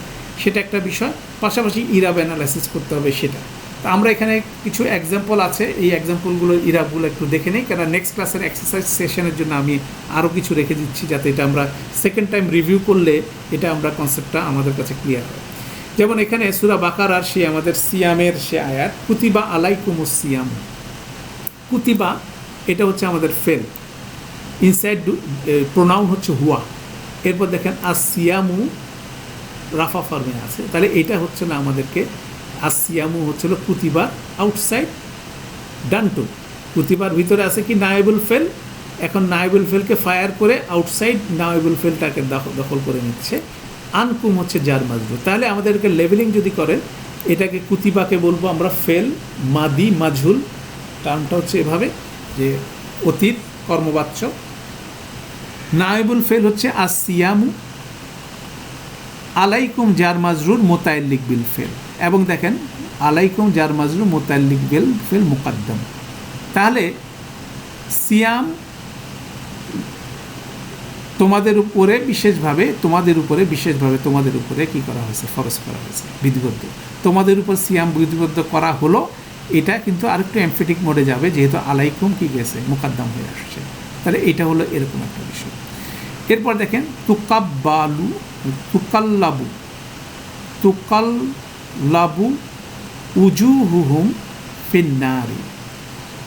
সেটা একটা বিষয়। পাশাপাশি ইরাব অ্যানালাইসিস করতে হবে সেটা। তো আমরা এখানে কিছু এক্সাম্পল আছে, এই এক্সাম্পলগুলো ইরাবগুলো একটু দেখে নিই, কেন নেক্সট ক্লাসের এক্সারসাইজ সেশনের জন্য আমি আরও কিছু রেখে দিচ্ছি, যাতে এটা আমরা সেকেন্ড টাইম রিভিউ করলে এটা আমরা কনসেপ্টটা আমাদের কাছে ক্লিয়ার হয়। যেমন এখানে সূরা বাকারার সে আমাদের সিয়ামের সে আয়াত, কুতিবা আলাইকুমুস সিয়াম, কুতিবা এটা হচ্ছে আমাদের ফেল, ইনসাইড প্রোনাউন হচ্ছে হুয়া, এরপর দেখেন আসিয়ামু রাফা ফর্মে আছে, তাহলে এটা হচ্ছে না আমাদেরকে, আসিয়ামু হচ্ছিল কুতিবা আউটসাইড ডান টু, কুতিবার ভিতরে আছে কি নায়েবুল ফেল, এখন নায়েবুল ফেলকে ফায়ার করে আউটসাইড নায়েবুল ফেলটাকে দখল করে নিচ্ছে, আনকুম হচ্ছে জার মাজরুর। তাহলে আমাদেরকে লেভেলিং যদি করেন, এটাকে কুতিবাকে বলবো আমরা ফেল মাদি মাজহুল, টার্মটা হচ্ছে এভাবে যে অতীত কর্মবাচ্য, নায়েবুল ফেল হচ্ছে আসিয়ামু, আলাইকুম জার মাজরুর মোতাল্লিক বিল ফেল, এবং দেখেন আলাইকুম জার মাজরুর মোতাল্লিক বিল ফেল মুকাদ্দাম। তাহলে সিয়াম তোমাদের উপরে বিশেষভাবে কী করা হয়েছে, ফরজ করা হয়েছে, বিধিবদ্ধ, তোমাদের উপর সিয়াম বিধিবদ্ধ করা হলো, এটা কিন্তু আরেকটু এমফেটিক মোডে যাবে, যেহেতু আলাইকুম কি গেছে মুকাদ্দাম হয়ে আসছে, তাহলে এটা হলো এরকম একটা বিষয়। এরপর দেখেন তুকাল্লাবু উজুহুহুম ফিন্নারি,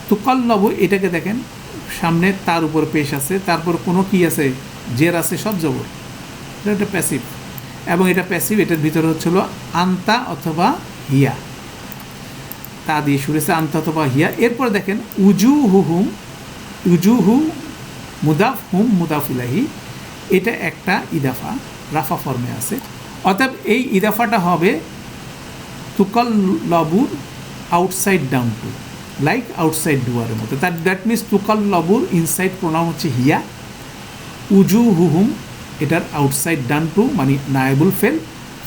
তুকাল্লাবু এটাকে দেখেন সামনে, তার উপর পেশ আছে, তারপর কোনো কি আছে, জের আছে, সব জবর। এটা একটা প্যাসিভ, এবং এটা প্যাসিভ, এটার ভিতরে হচ্ছিল আন্তা অথবা হিয়া, তা দিয়ে শুরু হয়েছে, আন্তা অথবা হিয়া। এরপর দেখেন উজু হুম, উজু হু মুদাফ, হুম মুদাফ ইলাহি, এটা একটা ইদাফা, রাফা ফর্মে আছে। অতএব এই ইদাফাটা হবে তুকাল লবুর outside down to, like outside ডুয়ারের মতো। দ্যাট মিনস তুকাল লবুর ইনসাইড প্রোনাউন হচ্ছে হিয়া, উজু হুম এটার আউটসাইড ডান টু মানে নায়েবুল ফেল,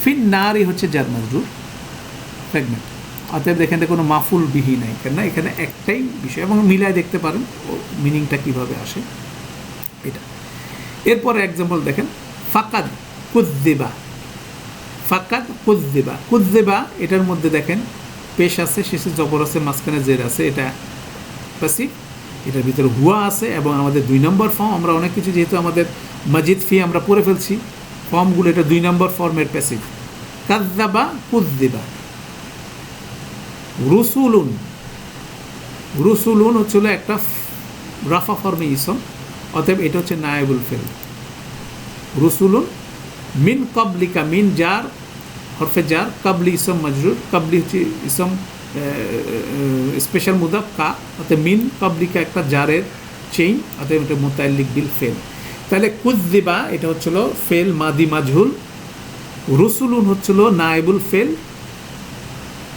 ফিন নারই হচ্ছে জার মাজরুর ফ্র্যাগমেন্ট। অতএব এখানে কোনো মাফুল বিহি নাই, কেন এখানে একটাই বিষয়, এবং মিলায় দেখতে পারেন মিনিংটা কীভাবে আসে এটা। এরপরে এক্সাম্পল দেখেন, ফাকাদ কুদ্দিবা, ফাকাদ কুদ্দিবা, কুদ্দিবা এটার মধ্যে দেখেন পেশ আছে, শেষে জবর আছে, মাঝখানে জের আছে, এটা প্যাসিভ। এটার ভিতরে হুয়া আছে, এবং আমাদের 2 নম্বর ফর্ম, আমরা অনেক কিছু যেহেতু আমাদের মাজিদ ফি আমরা পড়ে ফেলছি ফর্মগুলো, এটা 2 নম্বর ফর্মের প্যাসিভ। কাযযাবা কুযযিবা, রুসুলুন, রুসুলুন হচ্ছিল একটা রাফা ফর্মে ইসম, অতএব এটা হচ্ছে নায়েবুল ফেল। রুসুলুন মিন কাবলিকা, মিন জার হরফে জার, কাবলি ইসম মাজরুর, কাবলি হচ্ছে ইসম স্পেশাল মুদাফ কা, অর্থাৎ মিন কাবলিকা একটা জারের চেইন, অর্থাৎ এটা মুতাল্লিক বিল ফেল। তাহলে কুযযিবা এটা হচ্ছিল ফেল মাদি মাজহুল, রুসুলুন হচ্ছিল নায়েবুল ফেল,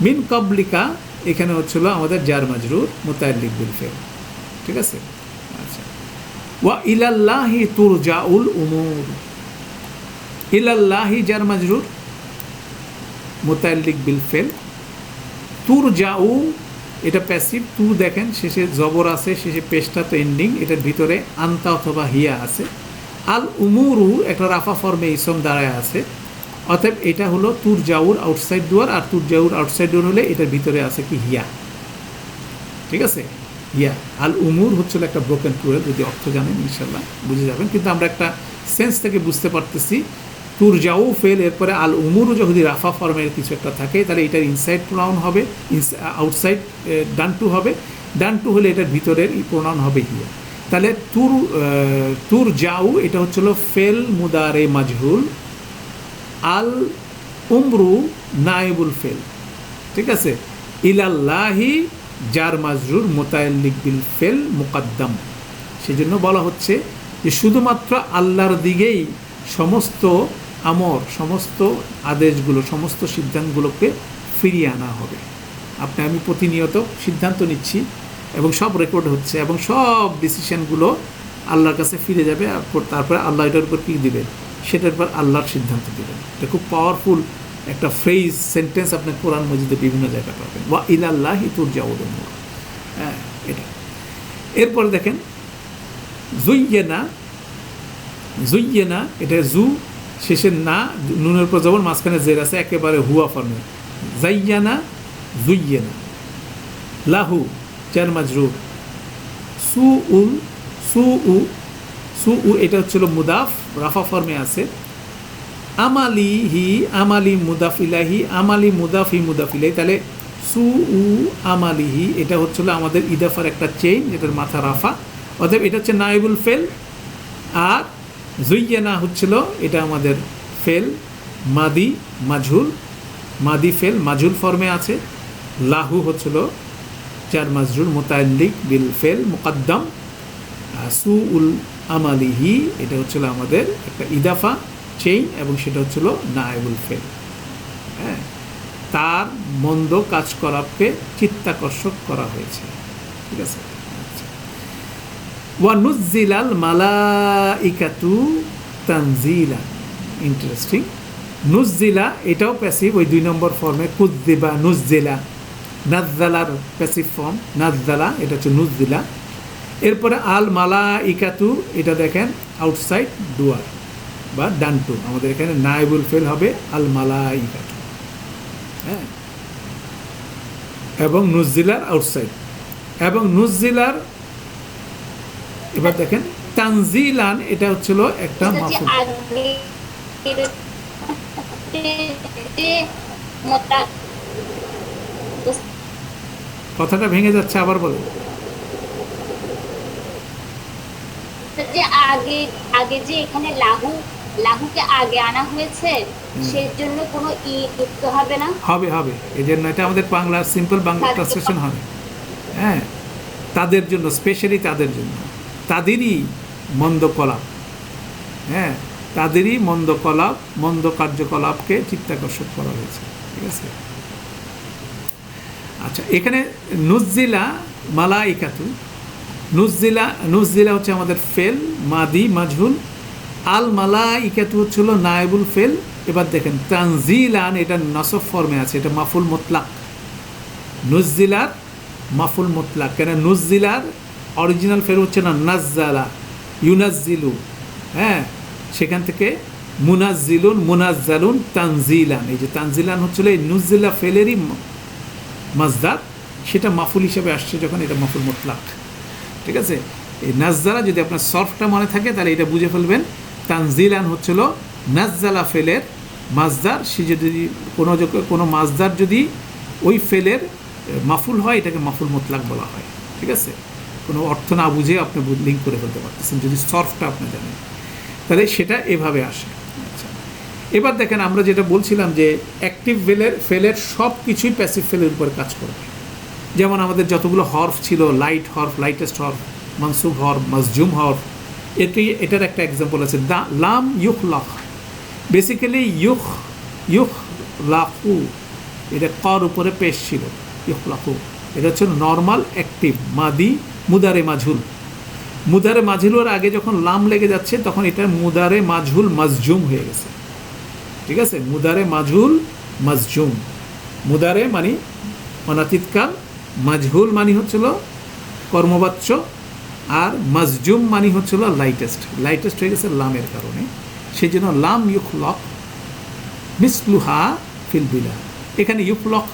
মিন কাবলিকা এখানে হচ্ছিল আমাদের জার মাজরুর মুতাল্লিক বিল ফেল। ঠিক আছে, আচ্ছা। ওয়া ইলাল্লাহি তুরজাউল উমুর, ইলাল্লাহি জার মাজরুর মুতাল্লিক বিল ফেল, তুরজাউ এটা প্যাসিভ, তু দেখেন শেষে জবর আছে, শেষে পেশটা তো এন্ডিং, এটার ভিতরে আন্তা অথবা হিয়া আছে। আল উমুরু একটা রাফা ফর্মে ইসম দাঁড়ায় আছে, অতএব এটা হলো তুরজাউর আউটসাইড ডুয়ার, আর তুরজাউর আউটসাইড ডুয়ার হলে এটার ভিতরে আছে কি হিয়া। ঠিক আছে, হিয়া। আল উমুর হচ্ছিল একটা ব্রোকেন প্লুরাল, যদি অর্থ জানেন ইনশাল্লাহ বুঝে যাবেন, কিন্তু আমরা একটা সেন্স থেকে বুঝতে পারতেছি। তুরজাউ ফেল, এরপরে আল উমুরও যদি রাফা ফর্মের কিছু একটা থাকে, তাহলে এটার ইনসাইড প্রোনাউন হবে, আউটসাইড ডান টু হবে, ডান টু হলে এটার ভিতরের প্রোনাউন হবে হিয়া। তাহলে তুরজাউ এটা হচ্ছিল ফেল মুদারে মাজহুল, আল উমরু নায়েবুল ফেল। ঠিক আছে, ইলাল্লাহি জার মাজরুর মুতাল্লিক বিল ফেল মুকাদ্দাম। সেজন্য বলা হচ্ছে যে শুধুমাত্র আল্লাহর দিকেই সমস্ত আমর, সমস্ত আদেশগুলো, সমস্ত সিদ্ধান্তগুলোকে ফিরিয়ে আনা হবে। আমি প্রতিনিয়ত সিদ্ধান্ত নিচ্ছি এবং সব রেকর্ড হচ্ছে, এবং সব ডিসিশনগুলো আল্লাহর কাছে ফিরে যাবে, তারপরে আল্লাহ এটার উপর কী দেবেন, সেটার উপর আল্লাহর সিদ্ধান্ত দেবেন। এটা খুব পাওয়ারফুল একটা ফ্রেজ, সেন্টেন্স আপনি কোরআন মজিদে বিভিন্ন জায়গায় পাবেন, ওয়া ইলাল্লাহি তুরজাউল উমুর। হ্যাঁ, এটা। এরপরে দেখেন জুইয়েনা, জুইয়েনা এটা জু শেষের না, নুনের উপর জবর, মাঝখানে জের আছে, একেবারে হুয়া ফর্মে। জাইয়ানা জুইয়েনা, লাহু জার মাজরুর, সু উল, সু উ, সু উ এটা হচ্ছিল মুদাফ, রাফা ফর্মে আছে। আমালি হি, আমালি মুদাফ ইলাহি, আমালি মুদাফ হি মুদাফ ইলাহি, তাহলে সু উ আমালিহি এটা হচ্ছিল আমাদের ইদাফার একটা চেইন, যেটার মাথা রাফা, অতএব এটা হচ্ছে নায়েবুল ফেল। আর জুইয়েনা হচ্ছিল এটা আমাদের ফেল মাদি মাজহুল, মাদি ফেল মাজহুল ফর্মে আছে। লাহু হচ্ছিল জার মাজরুর মুতাল্লিক বিল ফেল মুকাদ্দাম। সু উল আমালিহি এটা হচ্ছিল আমাদের একটা ইদাফা চেইন, এবং সেটা হচ্ছিল নায়েবুল ফেল। হ্যাঁ, তার মন্দ কাজ করাকে চিত্তাকর্ষক করা হয়েছে। ঠিক আছে, ওয়া নুজ্জিলাল মালাইকাতু তানজিলা, ইন্টারেস্টিং। নুজ্জিলা এটাও প্যাসিভ, ওই 2 নম্বর ফর্মে, কুযযিবা নুজ্জিলা, নাজ্জালার প্যাসিভ ফর্ম, নাজ্জালা এটা হচ্ছে নুজ্জিলা। এরপরে আল মালাইকাতু এটা দেখেন আউটসাইড ডুয়ার বা ডান টু, আমাদের এখানে নায়েবুল ফেল হবে আল মালাইকাতু। হ্যাঁ, এবং নুজ্জিলার আউটসাইড, এবং নুজ্জিলার এবার দেখেন তানজিলান এটা হচ্ছিল একটা মাফুল। কথাটা ভেঙে যাচ্ছে, আবার বলেন। তো যে আগে আগে যে এখানে লাহুকে আগে আনা হয়েছে, সেই জন্য কোনো যুক্ত হবে না? হবে হবে, এই জন্য এটা আমাদের বাংলা সিম্পল বাংলা ট্রান্সলেশন হবে। হ্যাঁ, তাদের জন্য, স্পেশালি তাদের জন্য, তাদেরই মন্দ কলাপ, হ্যাঁ, তাদেরই মন্দ কলাপ, মন্দ কার্যকলাপকে চিত্তাকর্ষক করা হয়েছে। ঠিক আছে। আচ্ছা, এখানে নুজ্জিলা মালাইকাতু, নুজ্জিলা হচ্ছে আমাদের ফেল, মাদি মাজহুল, আল মালাইকাতু হচ্ছিল নায়েবুল ফেল। এবার দেখেন তানজিলান, এটা নসব ফর্মে আছে, এটা মাফুল মুতলাক। নুজ্জিলার মাফুল মুতলাক, কেন নুজ্জিলার অরিজিনাল ফেল হচ্ছে না নাজ্জালা, ইউনাজ্জিলু, হ্যাঁ, সেখান থেকে মুনাজ্জিলুন, মুনাজ্জালুন, তানজিলান। এই যে তানজিলান হচ্ছিল এই নুজ্জিলা ফেলেরই মাজদার, সেটা মাফুল হিসেবে আসছে যখন, এটা মাফুল মুতলাক। ঠিক আছে। এই নাজ্জালা যদি আপনার সরফটা মনে থাকে তাহলে এটা বুঝে ফেলবেন। তানজিলান হচ্ছিল নাজ্জালা ফেলের মাজদার। সে যদি কোনো মাজদার যদি ওই ফেলের মাফুল হয়, এটাকে মাফুল মুতলাক বলা হয়। ঠিক আছে। কোনো অর্থ না বুঝে আপনি লিঙ্ক করে ফেলতে পারতেছেন যদি সরফটা আপনি জানেন, তাহলে সেটা এভাবে আসে। আচ্ছা, এবার দেখেন আমরা যেটা বলছিলাম যে অ্যাক্টিভ ফেলের সব কিছুই প্যাসিভ ফেলের উপর কাজ করবে। যেমন আমাদের যতগুলো হরফ ছিল, লাইট হরফ, লাইটেস্ট হরফ, মনসুব হরফ, মজজুম হরফ, এটার একটা এক্সাম্পল আছে লাম ইউখ লখ। বেসিক্যালি ইউখ লাখু, এটা কর উপরে পেশ ছিল, ইউখ লাখু, এটা হচ্ছে নর্মাল অ্যাক্টিভ মাদি মুদারে মাজহুল। মুদারে মাজহুলের আগে যখন লাম লেগে যাচ্ছে তখন এটা মুদারে মাজহুল মজজুম হয়ে গেছে। ঠিক আছে। মুদারে মাজহুল মজজুম, মুদারে মানে অনাতীতকাল, মাজহুল মানে হচ্ছিল কর্মবাচ্য, আর মজজুম মানে হচ্ছিল লাইটেস্ট হয়ে গেছে লামের কারণে। সেই জন্য লাম ইউখলক মিসলুহা ফিল বিলা। এখানে ইউখলক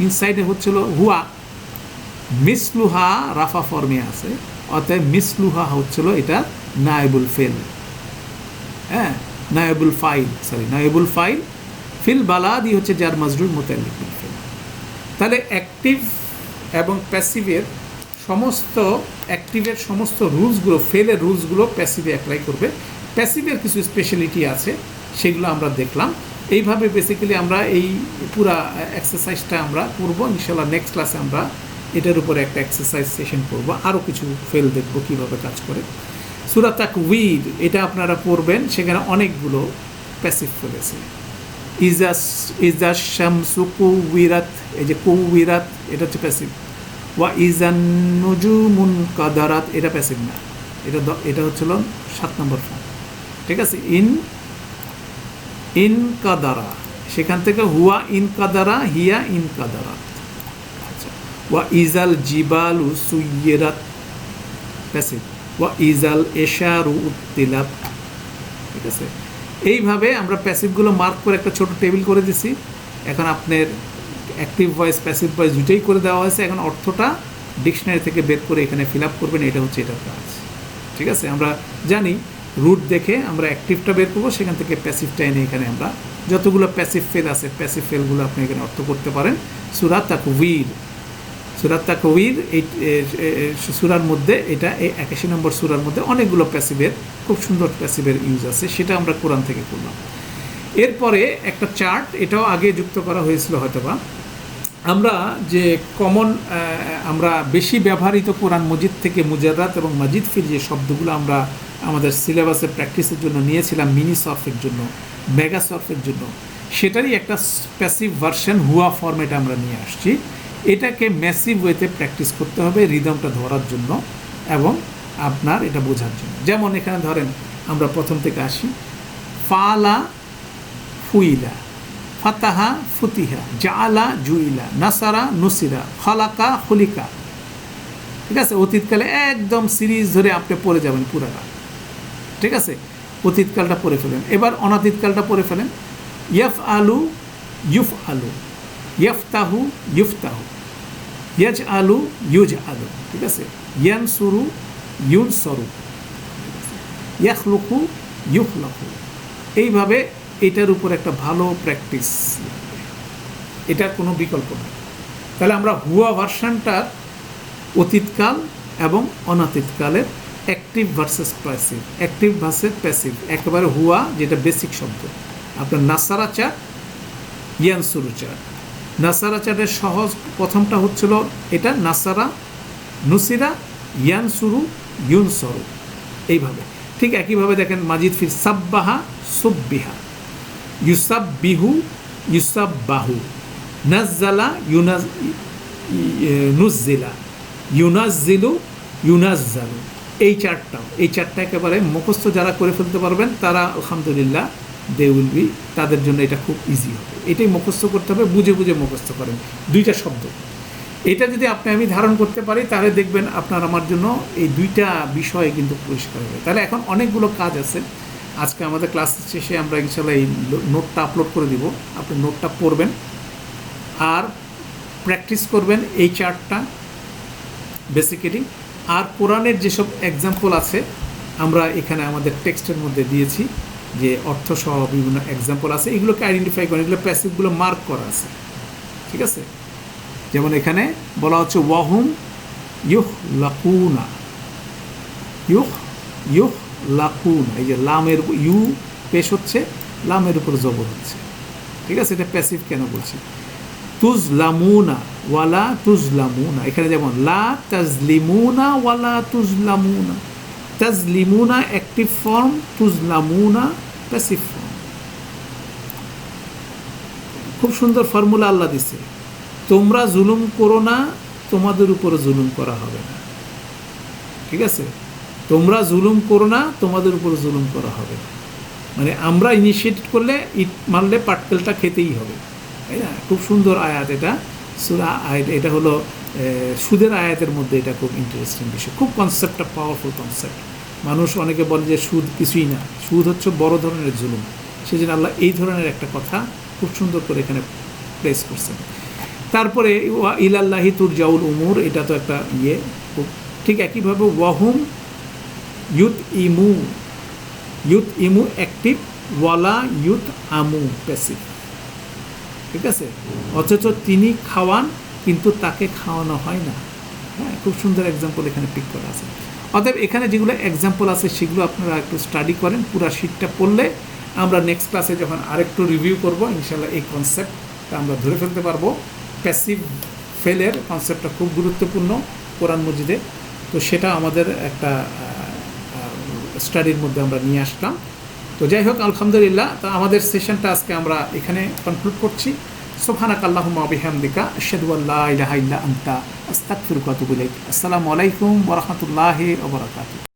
ইনসাইডে হচ্ছিল হুয়া, মিসলুহা রাফা ফর্মে আছে, অতএব মিসলুহা হচ্ছিল এটা নায়েবুল ফেল, হ্যাঁ, নায়েবুল ফাইল ফিল বালাদি হচ্ছে যার মাজরুর মুতাল্লিক বিল ফেল। তাহলে অ্যাক্টিভ এবং প্যাসিভের সমস্ত রুলসগুলো, ফেলের রুলসগুলো প্যাসিভে অ্যাপ্লাই করবে। প্যাসিভের কিছু স্পেশালিটি আছে, সেগুলো আমরা দেখলাম। এইভাবে বেসিক্যালি আমরা এই পুরা এক্সারসাইজটা আমরা করব ইনশাল্লাহ। নেক্সট ক্লাসে আমরা এটার উপরে একটা এক্সারসাইজ সেশন করব, আরও কিছু ফেল দেখব কীভাবে কাজ করে। সূরা তাকওয়ির, এটা আপনারা পড়বেন, সেখানে অনেকগুলো প্যাসিভ ফেল আছে। ইজা শামসু কুউইরাত, এই যে কুউইরাত এটা হচ্ছে প্যাসিভ। ওয়া ইজান নুজুমুন কাদারাত, এটা প্যাসিভ না, এটা হচ্ছিল 7 নম্বর ফর্ম। ঠিক আছে। ইন কাদারা, সেখান থেকে হুয়া ইন কাদারা, হিয়া ইন কাদারাত। আচ্ছা, ওয়া ইজাল জিবালু সুইয়িরাত, প্যাসিভ। ওয়া ইজাল এশারু উত্তিলাত। ঠিক আছে। এইভাবে আমরা প্যাসিভগুলো মার্ক করে একটা ছোট টেবিল করে দিছি। এখন আপনার অ্যাক্টিভ ভয়েস প্যাসিভ ভয়েস দুটোই করে দেওয়া হয়েছে। এখন অর্থটা ডিকশনারি থেকে বের করে এখানে ফিল আপ করবেন, এটা হচ্ছে এটার কাজ। ঠিক আছে। আমরা জানি রুট দেখে আমরা অ্যাক্টিভটা বের করবো, সেখান থেকে প্যাসিভটা এনে এখানে আমরা যতগুলো প্যাসিভ ফেল আছে প্যাসিভ ফেলগুলো আপনি এখানে অর্থ করতে পারেন। সূরা তাকওয়ির, এই সূরার মধ্যে, এটা এই 81 নম্বর সূরার মধ্যে অনেকগুলো প্যাসিভের, খুব সুন্দর প্যাসিভের ইউজ আছে, সেটা আমরা কোরআন থেকে করলাম। এরপরে একটা চার্ট, এটাও আগে যুক্ত করা হয়েছিল হয়তোবা। আমরা যে কমন, আমরা বেশি ব্যবহৃত কোরআন মজিদ থেকে মুজাররাত এবং মাজিদ ফিল যে শব্দগুলো আমরা আমাদের সিলেবাসে প্র্যাকটিসের জন্য নিয়েছিলাম, মিনি সরফের জন্য, মেগা সরফের জন্য, সেটারই একটা প্যাসিভ ভার্সন হুয়া ফরম্যাটে আমরা নিয়ে আসছি। এটাকে ম্যাসিভ ওয়েতে প্র্যাকটিস করতে হবে রিদমটা ধরার জন্য এবং আপনার এটা বোঝার জন্য। যেমন এখানে ধরেন আমরা প্রথম থেকে আসি, ফালা ফুইলা, ফাতাহা ফুতিহা, জাআলা জুইলা, নাসারা নুসিরা, খালাকা খুলিকা। ঠিক আছে। অতীতকালে একদম সিরিজ ধরে আপনি পড়ে যাবেন পুরাটা। ঠিক আছে। অতীতকালটা পড়ে ফেলেন। এবার অনাতীতকালটা পড়ে ফেলেন। ইয়াফ আলু ইউফ আলু, ইয়াফতাহু ইউফতাহু, ইয়াজ আলু ইউজ আলু। ঠিক আছে। ইয়ান সুরু ইউন সরু, ইয়াখলুকু ইউখলকু। এইভাবে এটার উপর একটা ভালো প্র্যাকটিস, এটার কোনো বিকল্প নেই। তাহলে আমরা হুয়া ভার্সানটার অতীতকাল এবং অনাতীতকালের active versus passive, active versus passive, একেবারে হুয়া যেটা বেসিক শব্দ। আপনার নাসারা চাট, ইয়ানসুরু চাট। নাসারা চাটের সহজ প্রথমটা হচ্ছিল এটা নাসারা, নুসিরা, ইয়ানসুরু, ইউনসরু, এইভাবে। ঠিক একইভাবে দেখেন মাজিদ ফির সাব্বাহা, সুব্বিহা, ইউসাব বিহু, ইউসাব বাহু, নাজ্জালা, নুজ্জিলা, ইউনাজ্জিলু, ইউনাজ্জালু। এই চারটা একেবারে মুখস্থ যারা করে ফেলতে পারবেন তারা আলহামদুলিল্লাহ দে উইল বি, তাদের জন্য এটা খুব ইজি হবে। এটাই মুখস্থ করতে হবে, বুঝে বুঝে মুখস্থ করেন দুইটা শব্দ। এটা যদি আমি ধারণ করতে পারি তাহলে দেখবেন আপনার আমার জন্য এই দুইটা বিষয় কিন্তু পরিষ্কার হবে। তাহলে এখন অনেকগুলো কাজ আছে। আজকে আমাদের ক্লাস শেষে আমরা ইনশাল্লাহ এই নোটটা আপলোড করে দিব, আপনি নোটটা পড়বেন আর প্র্যাকটিস করবেন এই চার্টটা বেসিক্যালি। আর কোরআনের যেসব এক্সাম্পল আছে আমরা এখানে আমাদের টেক্সটের মধ্যে দিয়েছি, যে অর্থসহ বিভিন্ন এক্সাম্পল আছে, এগুলোকে আইডেন্টিফাই করেন, এগুলো প্যাসিভগুলো মার্ক করা আছে, ঠিক আছে। যেমন এখানে বলা হচ্ছে ওয়াহুম ইউহ লাকুনা, ইউহ লাকুন, এই যে লামের ইউ পেশ হচ্ছে, লামের উপর জবর হচ্ছে, ঠিক আছে। এটা প্যাসিভ কেন বলছি? তুজলামুনা ওয়ালা তুজলামুনা, এখানে যেমন লা তাজলিমুনা ওয়ালা তুজলামুনা, তাজলিমুনা অ্যাক্টিভ ফর্ম, তুজলামুনা প্যাসিভ ফর্ম। খুব সুন্দর ফর্মুলা আল্লাহ দিছে, তোমরা জুলুম করো না, তোমাদের উপরে জুলুম করা হবে না, ঠিক আছে। তোমরা জুলুম করো না, তোমাদের উপরে জুলুম করা হবে না, মানে আমরা ইনিশিয়েট করলে ইট মারলে পাটকেলটা খেতেই হবে, তাই না? খুব সুন্দর আয়াত এটা, সূরা আয়াত, এটা হলো সুদের আয়াতের মধ্যে, এটা খুব ইন্টারেস্টিং বিষয়, খুব কনসেপ্টটা পাওয়ারফুল কনসেপ্ট। মানুষ অনেকে বলে যে সুদ কিছুই না, সুদ হচ্ছে বড় ধরনের জুলুম, সেই জন্য আল্লাহ এই ধরনের একটা কথা খুব সুন্দর করে এখানে প্লেস করছেন। তারপরে ইলাল্লাহি তুরজাউল উমুর, এটা তো একটা খুব ঠিক একইভাবে ওয়াহুম ইউত ইমু অ্যাক্টিভ, ওয়ালা ইউত আমু প্যাসিভ, ঠিক আছে। অথচ তিনি খাওয়ান কিন্তু তাকে খাওয়ানো হয় না। হ্যাঁ, খুব সুন্দর এক্সাম্পল এখানে পিক করা আছে। অতএব এখানে যেগুলো এক্সাম্পল আছে সেগুলো আপনারা একটু স্টাডি করেন, পুরো শিটটা পড়লে আমরা নেক্সট ক্লাসে যখন আরেকটু রিভিউ করব ইনশাল্লাহ এই কনসেপ্টটা আমরা ধরে ফেলতে পারবো। প্যাসিভ ফেলের কনসেপ্টটা খুব গুরুত্বপূর্ণ কোরআন মজিদে, তো সেটা আমাদের একটা স্টাডির মধ্যে আমরা নিয়ে আসলাম। তো যাই হোক, আলহামদুলিল্লাহ, তো আমাদের সেশনটা আজকে আমরা এখানে কনক্লুড করছি। সুবহানাকা আল্লাহুম্মা ওয়া বিহামদিকা আশহাদু আল্লা ইলাহা ইল্লা আনতা আস্তাগফিরুকা ওয়া আতুবু ইলাইক। আসসালামু আলাইকুম ওয়া রাহমাতুল্লাহি ওয়া বারাকাতুহু।